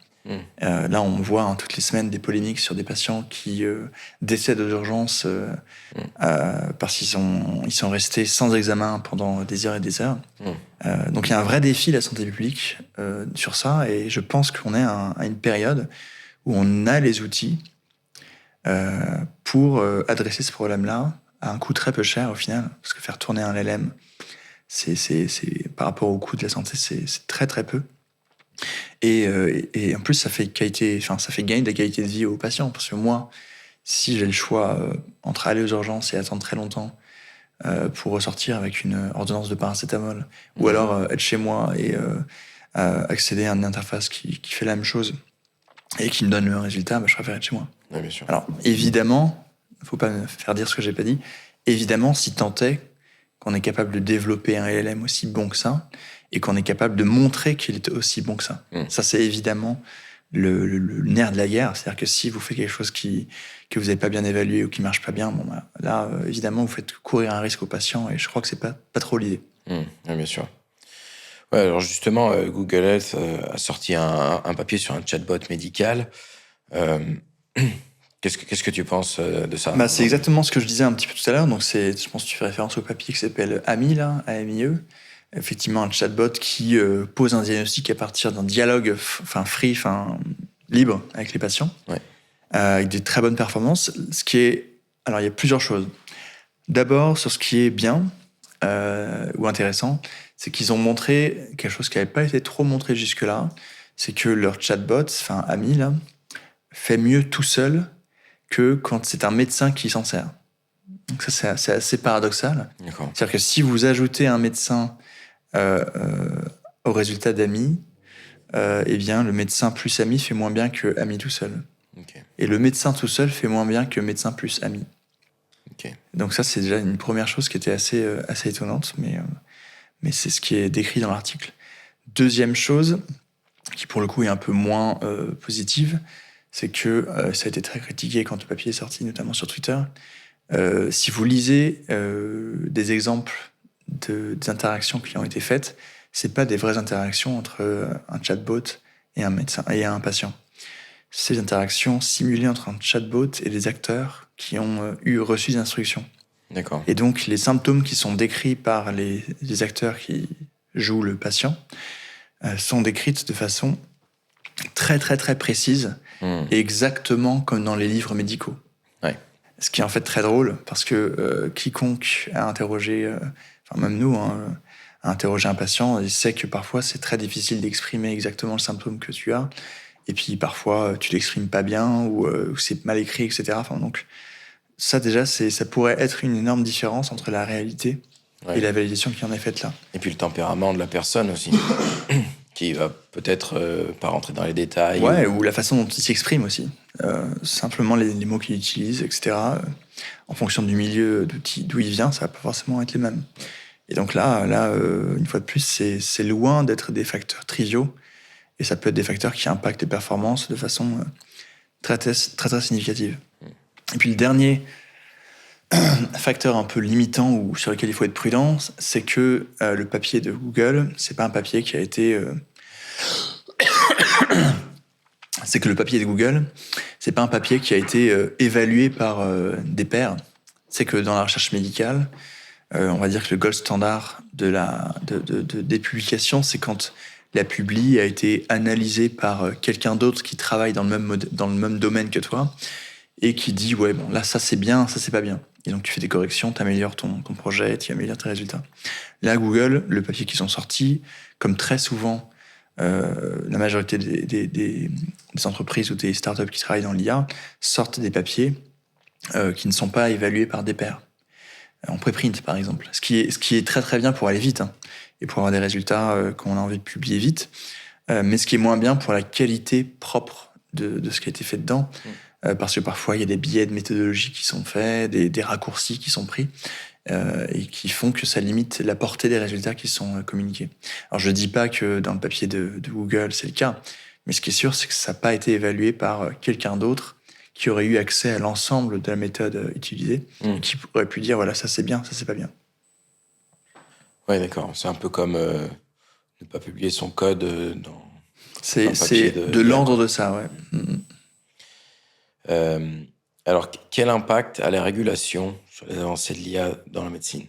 Là, on voit toutes les semaines des polémiques sur des patients qui décèdent aux urgences parce qu'ils sont restés sans examen pendant des heures et des heures. Donc il y a un vrai défi, la santé publique, sur ça, et je pense qu'on est à une période où on a les outils pour adresser ce problème-là à un coût très peu cher au final, parce que faire tourner un LLM, par rapport au coût de la santé, c'est très très peu. Et en plus, ça fait gagner de la qualité de vie aux patients, parce que moi, si j'ai le choix entre aller aux urgences et attendre très longtemps pour ressortir avec une ordonnance de paracétamol, ou alors être chez moi et accéder à une interface qui fait la même chose et qui me donne le même résultat, je préfère être chez moi.
Oui, bien sûr.
Alors, évidemment, il ne faut pas me faire dire ce que j'ai pas dit, évidemment, si tant est qu'on est capable de développer un LLM aussi bon que ça, et qu'on est capable de montrer qu'il est aussi bon que ça. Ça, c'est évidemment le nerf de la guerre. C'est-à-dire que si vous faites quelque chose que vous n'avez pas bien évalué ou qui marche pas bien, là, évidemment, vous faites courir un risque aux patients, et je crois que c'est pas trop l'idée.
Oui, bien sûr. Ouais, alors justement, Google Health a sorti un papier sur un chatbot médical. Qu'est-ce que tu penses de ça?
C'est exactement ce que je disais un petit peu tout à l'heure. Donc je pense que tu fais référence au papier qui s'appelle AMI, là, AMIE. Effectivement, un chatbot qui pose un diagnostic à partir d'un dialogue libre avec les patients, avec des très bonnes performances. Alors, il y a plusieurs choses. D'abord, sur ce qui est bien ou intéressant, c'est qu'ils ont montré quelque chose qui n'avait pas été trop montré jusque-là, c'est que leur chatbot, AMI, là, fait mieux tout seul que quand c'est un médecin qui s'en sert. Donc ça, c'est assez paradoxal.
D'accord.
C'est-à-dire que si vous ajoutez un médecin au résultat d'AMI, bien, le médecin plus AMI fait moins bien que AMI tout seul.
Okay.
Et le médecin tout seul fait moins bien que médecin plus AMI.
Okay.
Donc ça, c'est déjà une première chose qui était assez étonnante, mais c'est ce qui est décrit dans l'article. Deuxième chose, qui pour le coup est un peu moins positive, c'est que ça a été très critiqué quand le papier est sorti, notamment sur Twitter. Si vous lisez des exemples des interactions qui ont été faites, c'est pas des vraies interactions entre un chatbot et un médecin et un patient. C'est des interactions simulées entre un chatbot et des acteurs qui ont reçu des instructions.
D'accord.
Et donc les symptômes qui sont décrits par les acteurs qui jouent le patient sont décrits de façon très très très précise, et exactement comme dans les livres médicaux. Ce qui est en fait très drôle, parce que quiconque a interrogé, même nous, a interrogé un patient, il sait que parfois c'est très difficile d'exprimer exactement le symptôme que tu as, et puis parfois tu l'exprimes pas bien ou c'est mal écrit, etc. Enfin, donc ça déjà, ça pourrait être une énorme différence entre la réalité et la validation qui en est faite là.
Et puis le tempérament de la personne aussi, qui va peut-être pas rentrer dans les détails.
Ouais, ou la façon dont il s'exprime aussi. Simplement les mots qu'il utilise, etc. En fonction du milieu d'où il vient, ça va pas forcément être les mêmes. Et donc là, une fois de plus, c'est loin d'être des facteurs triviaux. Et ça peut être des facteurs qui impactent les performances de façon très, très, très significative. Et puis le dernier facteur un peu limitant ou sur lequel il faut être prudent, c'est que le papier de Google, c'est pas un papier qui a été... c'est que le papier de Google, c'est pas un papier qui a été évalué par des pairs. C'est que dans la recherche médicale, on va dire que le gold standard des publications, c'est quand la publi a été analysée par quelqu'un d'autre qui travaille dans le même domaine que toi et qui dit ouais bon là ça c'est bien, ça c'est pas bien. Et donc tu fais des corrections, tu améliores ton projet, tu améliores tes résultats. Là Google, le papier qu'ils ont sorti, comme très souvent la majorité des entreprises ou des startups qui travaillent dans l'IA sortent des papiers qui ne sont pas évalués par des pairs. En préprint par exemple, ce qui est très très bien pour aller vite et pour avoir des résultats quand on a envie de publier vite, mais ce qui est moins bien pour la qualité propre de ce qui a été fait dedans, parce que parfois il y a des biais de méthodologie qui sont faits, des raccourcis qui sont pris, et qui font que ça limite la portée des résultats qui sont communiqués. Alors je dis pas que dans le papier de Google c'est le cas, mais ce qui est sûr c'est que ça n'a pas été évalué par quelqu'un d'autre qui aurait eu accès à l'ensemble de la méthode utilisée, et qui aurait pu dire voilà ça c'est bien, ça c'est pas bien.
Ouais, d'accord. C'est un peu comme ne pas publier son code dans.
C'est de l'ordre de ça, ouais.
Alors, quel impact a la régulation sur les avancées de l'IA dans la médecine?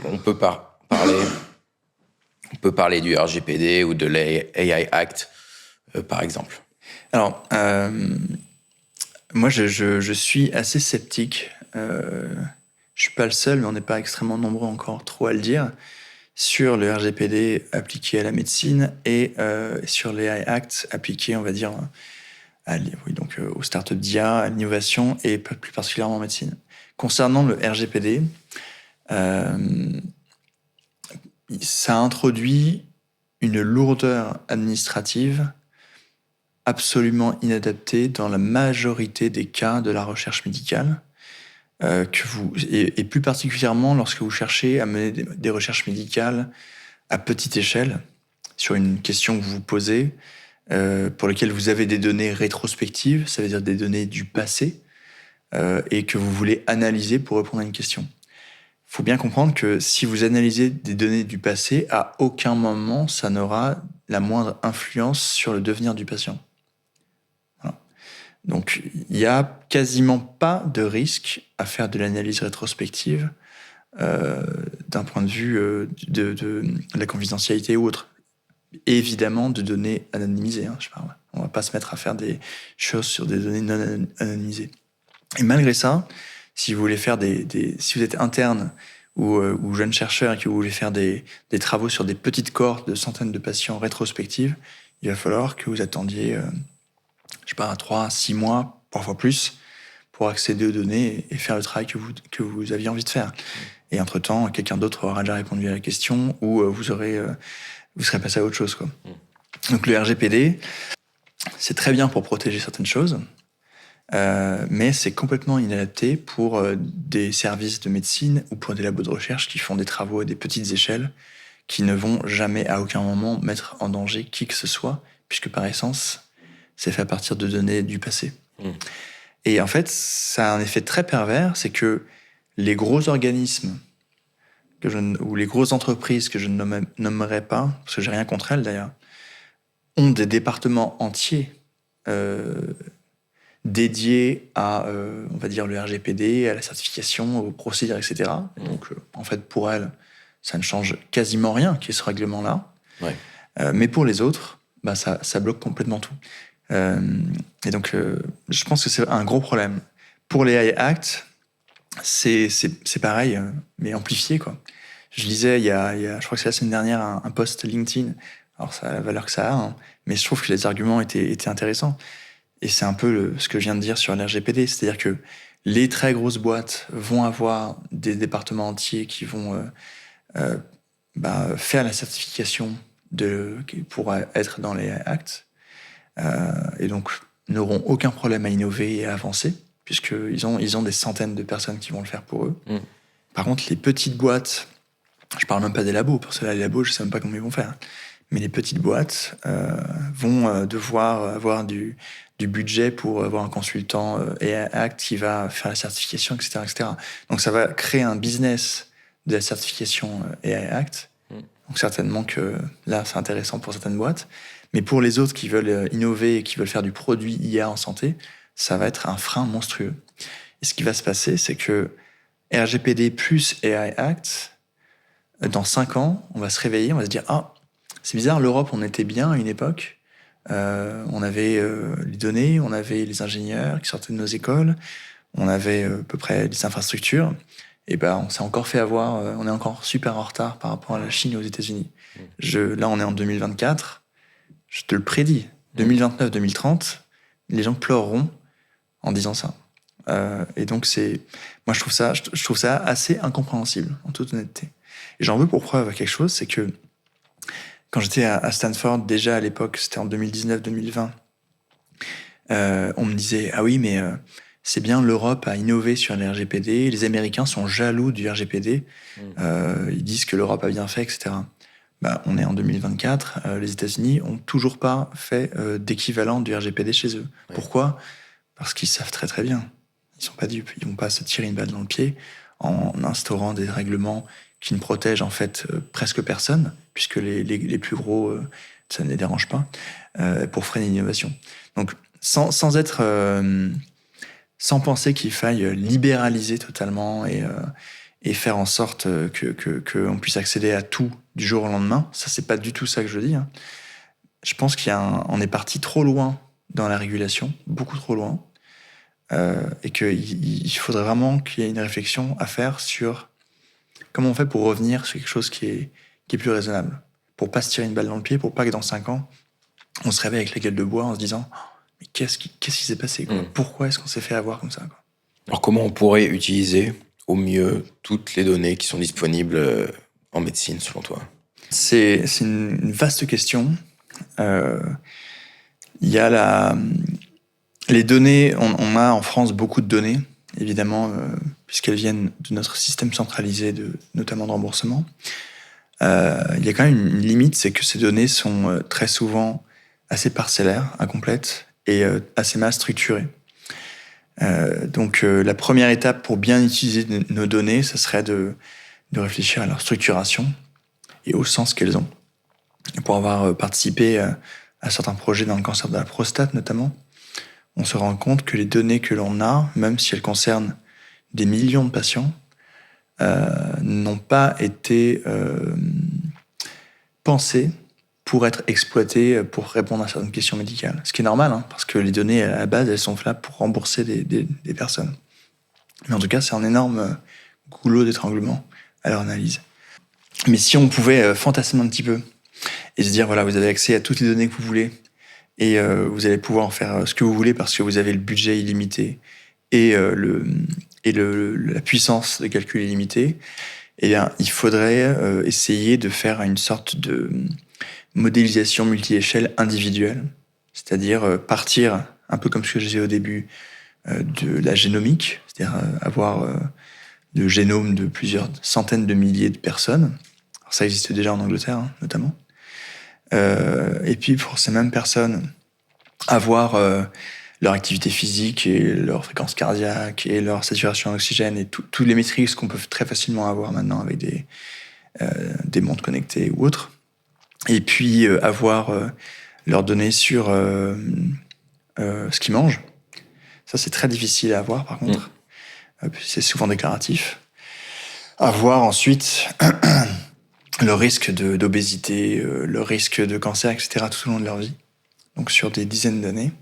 On peut parler du RGPD ou de l'AI Act, par exemple.
Alors, moi, je suis assez sceptique. Je suis pas le seul, mais on n'est pas extrêmement nombreux encore trop à le dire, sur le RGPD appliqué à la médecine et sur l'AI Act appliqué, on va dire, aux startups d'IA, à l'innovation et plus particulièrement en médecine. Concernant le RGPD, ça introduit une lourdeur administrative absolument inadaptée dans la majorité des cas de la recherche médicale, et plus particulièrement lorsque vous cherchez à mener des recherches médicales à petite échelle sur une question que vous vous posez, pour laquelle vous avez des données rétrospectives, ça veut dire des données du passé, et que vous voulez analyser pour répondre à une question. Il faut bien comprendre que si vous analysez des données du passé, à aucun moment ça n'aura la moindre influence sur le devenir du patient. Voilà. Donc il n'y a quasiment pas de risque à faire de l'analyse rétrospective d'un point de vue de la confidentialité ou autre. Et évidemment de données anonymisées, je parle. On ne va pas se mettre à faire des choses sur des données non anonymisées. Et malgré ça, si vous voulez faire si vous êtes interne ou jeune chercheur et que vous voulez faire des travaux sur des petites cohortes de centaines de patients rétrospectives, il va falloir que vous attendiez, 3 à 6 mois, parfois plus, pour accéder aux données et faire le travail que vous aviez envie de faire. Et entre-temps, quelqu'un d'autre aura déjà répondu à la question ou vous serez passé à autre chose, quoi. Donc le RGPD, c'est très bien pour protéger certaines choses, mais c'est complètement inadapté pour des services de médecine ou pour des labos de recherche qui font des travaux à des petites échelles, qui ne vont jamais à aucun moment mettre en danger qui que ce soit, puisque par essence, c'est fait à partir de données du passé. Et en fait, ça a un effet très pervers, c'est que les gros organismes ou les grosses entreprises que je ne nommerai pas, parce que j'ai rien contre elles d'ailleurs, ont des départements entiers dédiés à, on va dire, le RGPD, à la certification, aux procédures, etc. Donc, en fait, pour elles, ça ne change quasiment rien qu'il y ait ce règlement-là.
Ouais.
Mais pour les autres, ça bloque complètement tout. Et donc, je pense que c'est un gros problème. Pour les AI Act, c'est pareil, mais amplifié, quoi. Je lisais, je crois que c'est la semaine dernière, un post LinkedIn Alors ça a la valeur que ça a, hein, mais je trouve que les arguments étaient intéressants. Et c'est un peu ce que je viens de dire sur l'RGPD, c'est-à-dire que les très grosses boîtes vont avoir des départements entiers qui vont faire la certification pour être dans les actes, et donc n'auront aucun problème à innover et à avancer, puisqu'ils ont des centaines de personnes qui vont le faire pour eux. Par contre, les petites boîtes, je parle même pas des labos, pour cela les labos, je sais même pas comment ils vont faire, mais les petites boîtes vont devoir avoir du budget pour avoir un consultant AI Act qui va faire la certification, etc., etc. Donc ça va créer un business de la certification AI Act. Donc certainement que là, c'est intéressant pour certaines boîtes. Mais pour les autres qui veulent innover et qui veulent faire du produit IA en santé, ça va être un frein monstrueux. Et ce qui va se passer, c'est que RGPD plus AI Act, dans 5 ans, on va se réveiller, on va se dire « Ah, c'est bizarre, l'Europe, on était bien à une époque. On avait les données, on avait les ingénieurs qui sortaient de nos écoles, on avait à peu près les infrastructures. Et on s'est encore fait avoir, on est encore super en retard par rapport à la Chine et aux États-Unis. Là, on est en 2024, je te le prédis, 2029-2030, les gens pleureront en disant ça. Et donc, moi, je trouve ça assez incompréhensible, en toute honnêteté. Et j'en veux pour preuve quelque chose, c'est que quand j'étais à Stanford, déjà à l'époque, c'était en 2019-2020, on me disait « Ah oui, mais c'est bien, l'Europe a innové sur les RGPD, les Américains sont jaloux du RGPD, ils disent que l'Europe a bien fait, etc. » On est en 2024, les États-Unis ont toujours pas fait d'équivalent du RGPD chez eux. Ouais. Pourquoi ? Parce qu'ils savent très très bien. Ils sont pas dupes, ils vont pas se tirer une balle dans le pied en instaurant des règlements qui ne protègent en fait presque personne, puisque les plus gros, ça ne les dérange pas, pour freiner l'innovation. Donc, sans penser qu'il faille libéraliser totalement et faire en sorte qu'on puisse accéder à tout du jour au lendemain, ça c'est pas du tout ça que je dis. Hein. Je pense qu'on est parti trop loin dans la régulation, beaucoup trop loin, et qu'il faudrait vraiment qu'il y ait une réflexion à faire sur comment on fait pour revenir sur quelque chose qui est plus raisonnable, pour pas se tirer une balle dans le pied, pour pas que dans 5 ans, on se réveille avec la gueule de bois en se disant « Mais qu'est-ce qui s'est passé quoi ? Pourquoi est-ce qu'on s'est fait avoir comme ça ?» quoi.
Alors comment on pourrait utiliser au mieux toutes les données qui sont disponibles en médecine, selon toi ?
C'est une vaste question. Il y a les données, on a en France beaucoup de données, évidemment, puisqu'elles viennent de notre système centralisé, notamment de remboursement. Il y a quand même une limite, c'est que ces données sont très souvent assez parcellaires, incomplètes, et assez mal structurées. Donc la première étape pour bien utiliser nos données, ce serait de réfléchir à leur structuration et au sens qu'elles ont. Et pour avoir participé à certains projets dans le cancer de la prostate notamment, on se rend compte que les données que l'on a, même si elles concernent des millions de patients, n'ont pas été pensées pour être exploitées pour répondre à certaines questions médicales. Ce qui est normal, hein, parce que les données, à la base, elles sont là pour rembourser des personnes. Mais en tout cas, c'est un énorme goulot d'étranglement à leur analyse. Mais si on pouvait fantasmer un petit peu et se dire, voilà, vous avez accès à toutes les données que vous voulez et vous allez pouvoir en faire ce que vous voulez parce que vous avez le budget illimité et la puissance de calcul illimitée, eh bien, il faudrait essayer de faire une sorte de modélisation multi-échelle individuelle, c'est-à-dire partir, un peu comme ce que je disais au début, de la génomique, c'est-à-dire avoir le génome de plusieurs centaines de milliers de personnes. Alors, ça existe déjà en Angleterre, hein, notamment. Et puis, pour ces mêmes personnes, avoir leur activité physique et leur fréquence cardiaque et leur saturation en oxygène et tous les métriques qu'on peut très facilement avoir maintenant avec des montres connectées ou autres. Et puis, avoir leurs données sur ce qu'ils mangent. Ça, c'est très difficile à avoir, par contre. C'est souvent déclaratif. Avoir ensuite le risque d'obésité, le risque de cancer, etc., tout au long de leur vie. Donc, sur des dizaines d'années.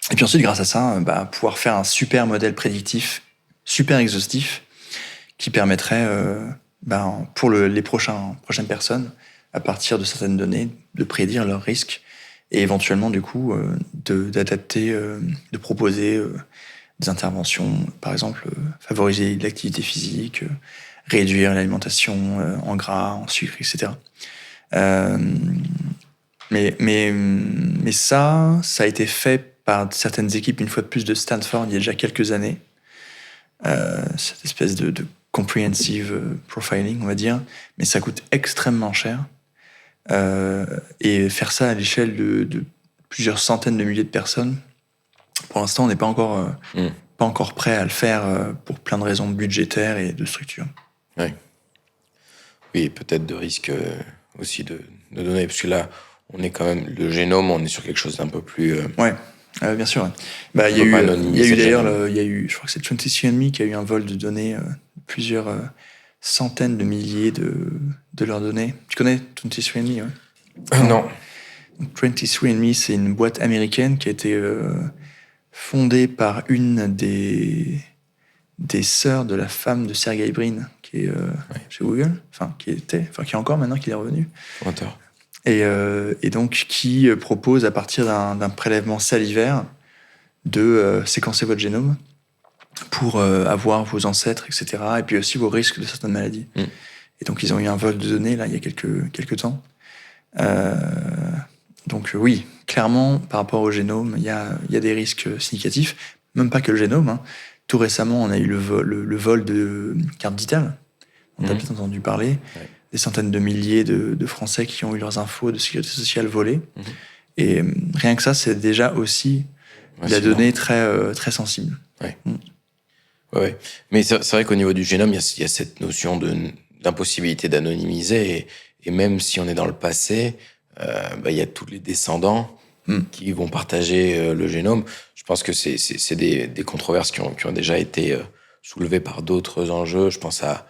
Et puis ensuite, grâce à ça, pouvoir faire un super modèle prédictif, super exhaustif, qui permettrait pour les prochaines personnes, à partir de certaines données, de prédire leurs risques et éventuellement, du coup, d'adapter, de proposer des interventions, par exemple, favoriser l'activité physique, réduire l'alimentation en gras, en sucre, etc. Mais ça a été fait par certaines équipes, une fois de plus, de Stanford, il y a déjà quelques années. Cette espèce de comprehensive profiling, on va dire. Mais ça coûte extrêmement cher. Et faire ça à l'échelle de plusieurs centaines de milliers de personnes, pour l'instant, on n'est pas encore prêt à le faire pour plein de raisons budgétaires et de structure.
Oui. Oui, peut-être de risque aussi de données, parce que là, on est quand même, le génome, on est sur quelque chose d'un peu plus...
Ouais, bien sûr. Ouais. Il y a eu d'ailleurs, je crois que c'est 23andMe qui a eu un vol de données, plusieurs centaines de milliers de leurs données. Tu connais 23andMe, ouais?
Non.
23andMe, c'est une boîte américaine qui a été fondée par une des sœurs de la femme de Sergey Brin, qui est chez Google, qui est encore maintenant, qu'il est revenu.
Fondateur.
Et donc qui propose, à partir d'un prélèvement salivaire, de séquencer votre génome pour avoir vos ancêtres, etc., et puis aussi vos risques de certaines maladies. Et donc ils ont eu un vol de données là il y a quelques temps. Donc oui, clairement, par rapport au génome, il y a des risques significatifs, même pas que le génome, hein. Tout récemment, on a eu le vol de cartes vitales. On a peut-être entendu parler. Ouais. Des centaines de milliers de Français qui ont eu leurs infos de sécurité sociale volées. Et rien que ça, c'est déjà aussi de la donnée très, très sensible.
Ouais. Ouais. Mais c'est vrai qu'au niveau du génome, il y a cette notion d'impossibilité d'anonymiser. Et même si on est dans le passé, il y a tous les descendants qui vont partager le génome. Je pense que c'est des controverses qui ont déjà été soulevées par d'autres enjeux. Je pense à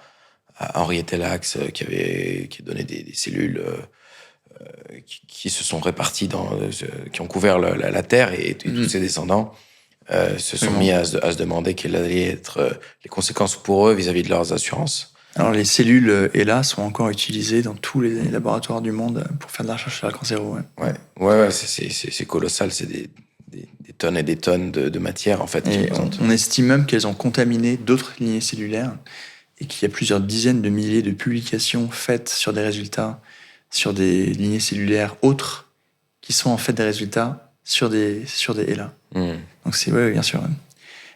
Henriette Lacks qui a donné des cellules qui se sont réparties qui ont couvert la Terre, et tous ses descendants se sont mis à se demander quelles allaient être les conséquences pour eux vis-à-vis de leurs assurances.
Alors les cellules ELA sont encore utilisées dans tous les laboratoires du monde pour faire de la recherche sur la cancéro.
Ouais, c'est colossal, c'est des tonnes et des tonnes de matière en fait.
Et on estime même qu'elles ont contaminé d'autres lignées cellulaires et qu'il y a plusieurs dizaines de milliers de publications faites sur des résultats sur des lignées cellulaires autres qui sont en fait des résultats sur des ELA. Donc c'est bien sûr.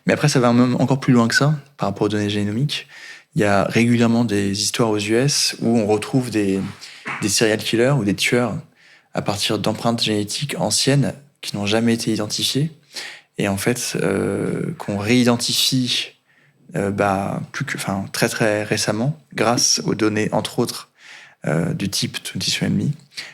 Mais après ça va même encore plus loin que ça par rapport aux données génomiques. Il y a régulièrement des histoires aux US où on retrouve des serial killers ou des tueurs à partir d'empreintes génétiques anciennes qui n'ont jamais été identifiées et en fait qu'on réidentifie très très récemment grâce aux données entre autres du type 23andMe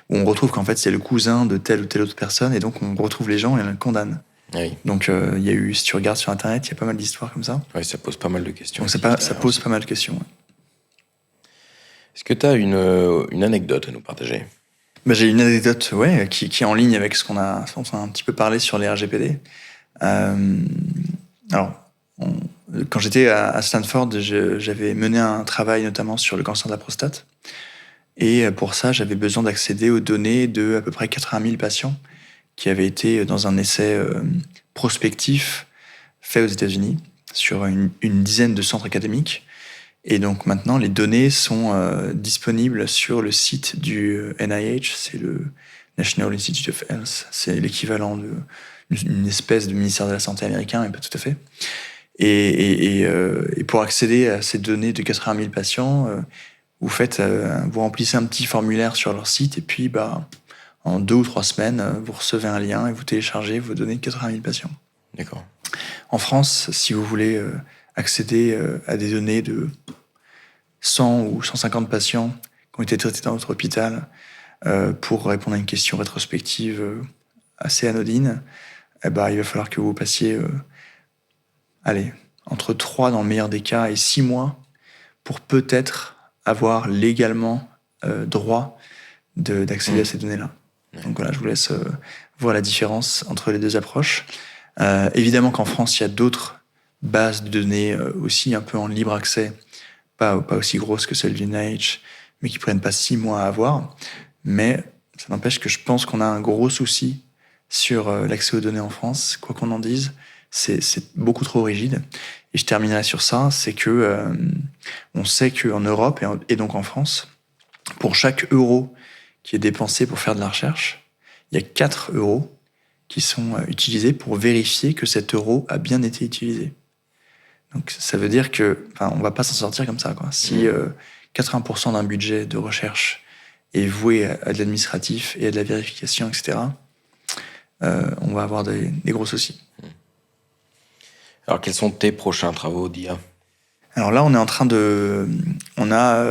où on retrouve qu'en fait c'est le cousin de telle ou telle autre personne et donc on retrouve les gens et on les condamne. Oui. Donc il y a eu, si tu regardes sur internet, il y a pas mal d'histoires comme ça.
Oui, ça pose pas mal de questions.
Donc ça pose pas mal de questions.
Est-ce que tu as une anecdote à nous partager?
J'ai une anecdote qui est en ligne avec ce qu'on a un petit peu parlé sur les RGPD. Alors, quand j'étais à Stanford, j'avais mené un travail notamment sur le cancer de la prostate. Et pour ça, j'avais besoin d'accéder aux données de à peu près 80 000 patients qui avaient été dans un essai prospectif fait aux États-Unis sur une dizaine de centres académiques. Et donc maintenant, les données sont disponibles sur le site du NIH, c'est le National Institute of Health, c'est l'équivalent d'une espèce de ministère de la Santé américain, mais pas tout à fait. Et pour accéder à ces données de 80 000 patients, vous remplissez un petit formulaire sur leur site, et puis en 2 ou 3 semaines, vous recevez un lien et vous téléchargez vos données de 80 000 patients.
D'accord.
En France, si vous voulez accéder à des données de 100 ou 150 patients qui ont été traités dans votre hôpital pour répondre à une question rétrospective assez anodine, il va falloir que vous passiez entre 3 dans le meilleur des cas et 6 mois pour peut-être avoir légalement droit d'accéder à ces données-là. Donc voilà, je vous laisse voir la différence entre les deux approches. Évidemment qu'en France, il y a d'autres bases de données aussi un peu en libre accès, pas aussi grosses que celles du NIH, mais qui prennent pas 6 mois à avoir. Mais ça n'empêche que je pense qu'on a un gros souci sur l'accès aux données en France. Quoi qu'on en dise, c'est beaucoup trop rigide. Et je terminerai sur ça, c'est que on sait qu'en Europe et donc en France, pour chaque euro qui est dépensé pour faire de la recherche, il y a 4 euros qui sont utilisés pour vérifier que cet euro a bien été utilisé. Donc ça veut dire que, on va pas s'en sortir comme ça, quoi. Si 80% d'un budget de recherche est voué à de l'administratif et à de la vérification, etc., on va avoir des gros soucis.
Alors, quels sont tes prochains travaux d'IA?
Alors là, on a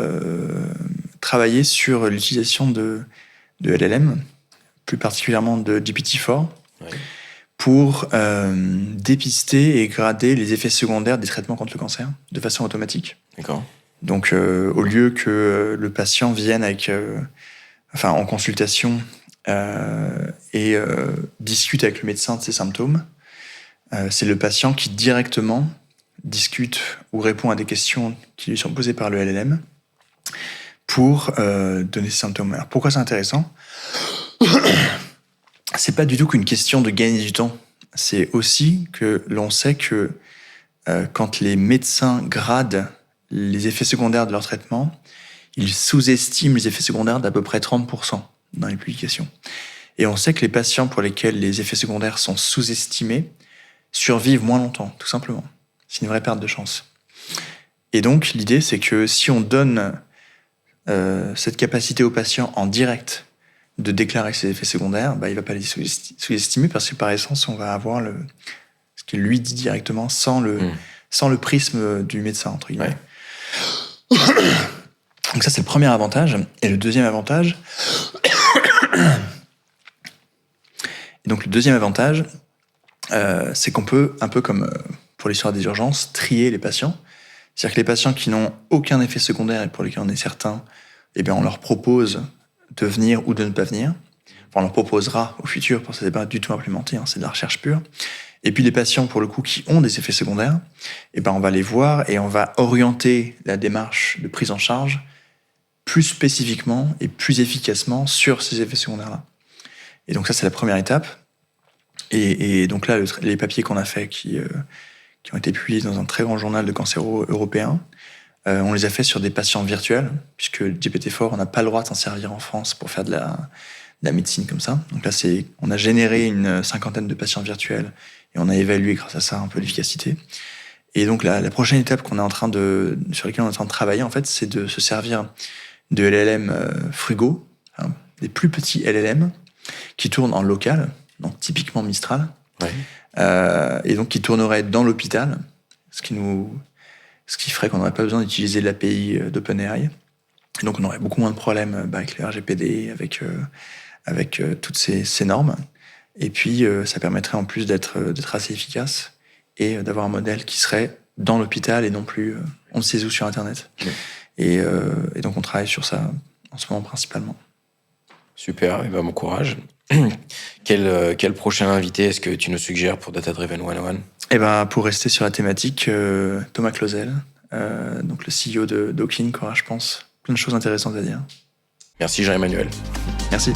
travaillé sur l'utilisation de LLM, plus particulièrement de GPT-4, pour dépister et grader les effets secondaires des traitements contre le cancer de façon automatique.
D'accord.
Donc, au lieu que le patient vienne en consultation et discute avec le médecin de ses symptômes, c'est le patient qui directement discute ou répond à des questions qui lui sont posées par le LLM pour donner ses symptômes. Alors, pourquoi c'est intéressant ? C'est pas du tout qu'une question de gagner du temps. C'est aussi que l'on sait que quand les médecins gradent les effets secondaires de leur traitement, ils sous-estiment les effets secondaires d'à peu près 30% dans les publications. Et on sait que les patients pour lesquels les effets secondaires sont sous-estimés survivent moins longtemps, tout simplement. C'est une vraie perte de chance. Et donc, l'idée, c'est que si on donne cette capacité au patient en direct de déclarer ses effets secondaires, il ne va pas les sous-estimer parce que par essence, on va avoir ce qu'il lui dit directement sans le prisme du médecin, entre guillemets. Ouais. Donc ça, c'est le premier avantage. Et le deuxième avantage... c'est qu'on peut, un peu comme pour l'histoire des urgences, trier les patients. C'est-à-dire que les patients qui n'ont aucun effet secondaire et pour lesquels on est certain, on leur propose de venir ou de ne pas venir. Enfin, on leur proposera au futur, parce que c'est pas du tout implémenté, c'est de la recherche pure. Et puis les patients, pour le coup, qui ont des effets secondaires, on va les voir et on va orienter la démarche de prise en charge plus spécifiquement et plus efficacement sur ces effets secondaires-là. Et donc ça, c'est la première étape. Et donc là, les papiers qu'on a faits qui ont été publiés dans un très grand journal de cancéro européen, on les a faits sur des patients virtuels, puisque GPT-4, on n'a pas le droit de s'en servir en France pour faire de la médecine comme ça. Donc là, on a généré une 50aine de patients virtuels et on a évalué grâce à ça un peu l'efficacité. Et donc la prochaine étape sur laquelle on est en train de travailler, en fait, c'est de se servir de LLM frugaux, des plus petits LLM qui tournent en local, donc typiquement Mistral, et donc qui tourneraient dans l'hôpital, ce qui ferait qu'on n'aurait pas besoin d'utiliser l'API d'OpenAI. Et donc on aurait beaucoup moins de problèmes avec le RGPD, avec toutes ces normes. Et puis ça permettrait en plus d'être assez efficace et d'avoir un modèle qui serait dans l'hôpital et non plus on ne sait où sur Internet. Et donc on travaille sur ça en ce moment principalement.
Super, bon courage. Quel prochain invité est-ce que tu nous suggères pour Data Driven 101 ?
Pour rester sur la thématique, Thomas Clausel, donc le CEO de Dawkin, qui aura, je pense, plein de choses intéressantes à dire.
Merci Jean-Emmanuel.
Merci.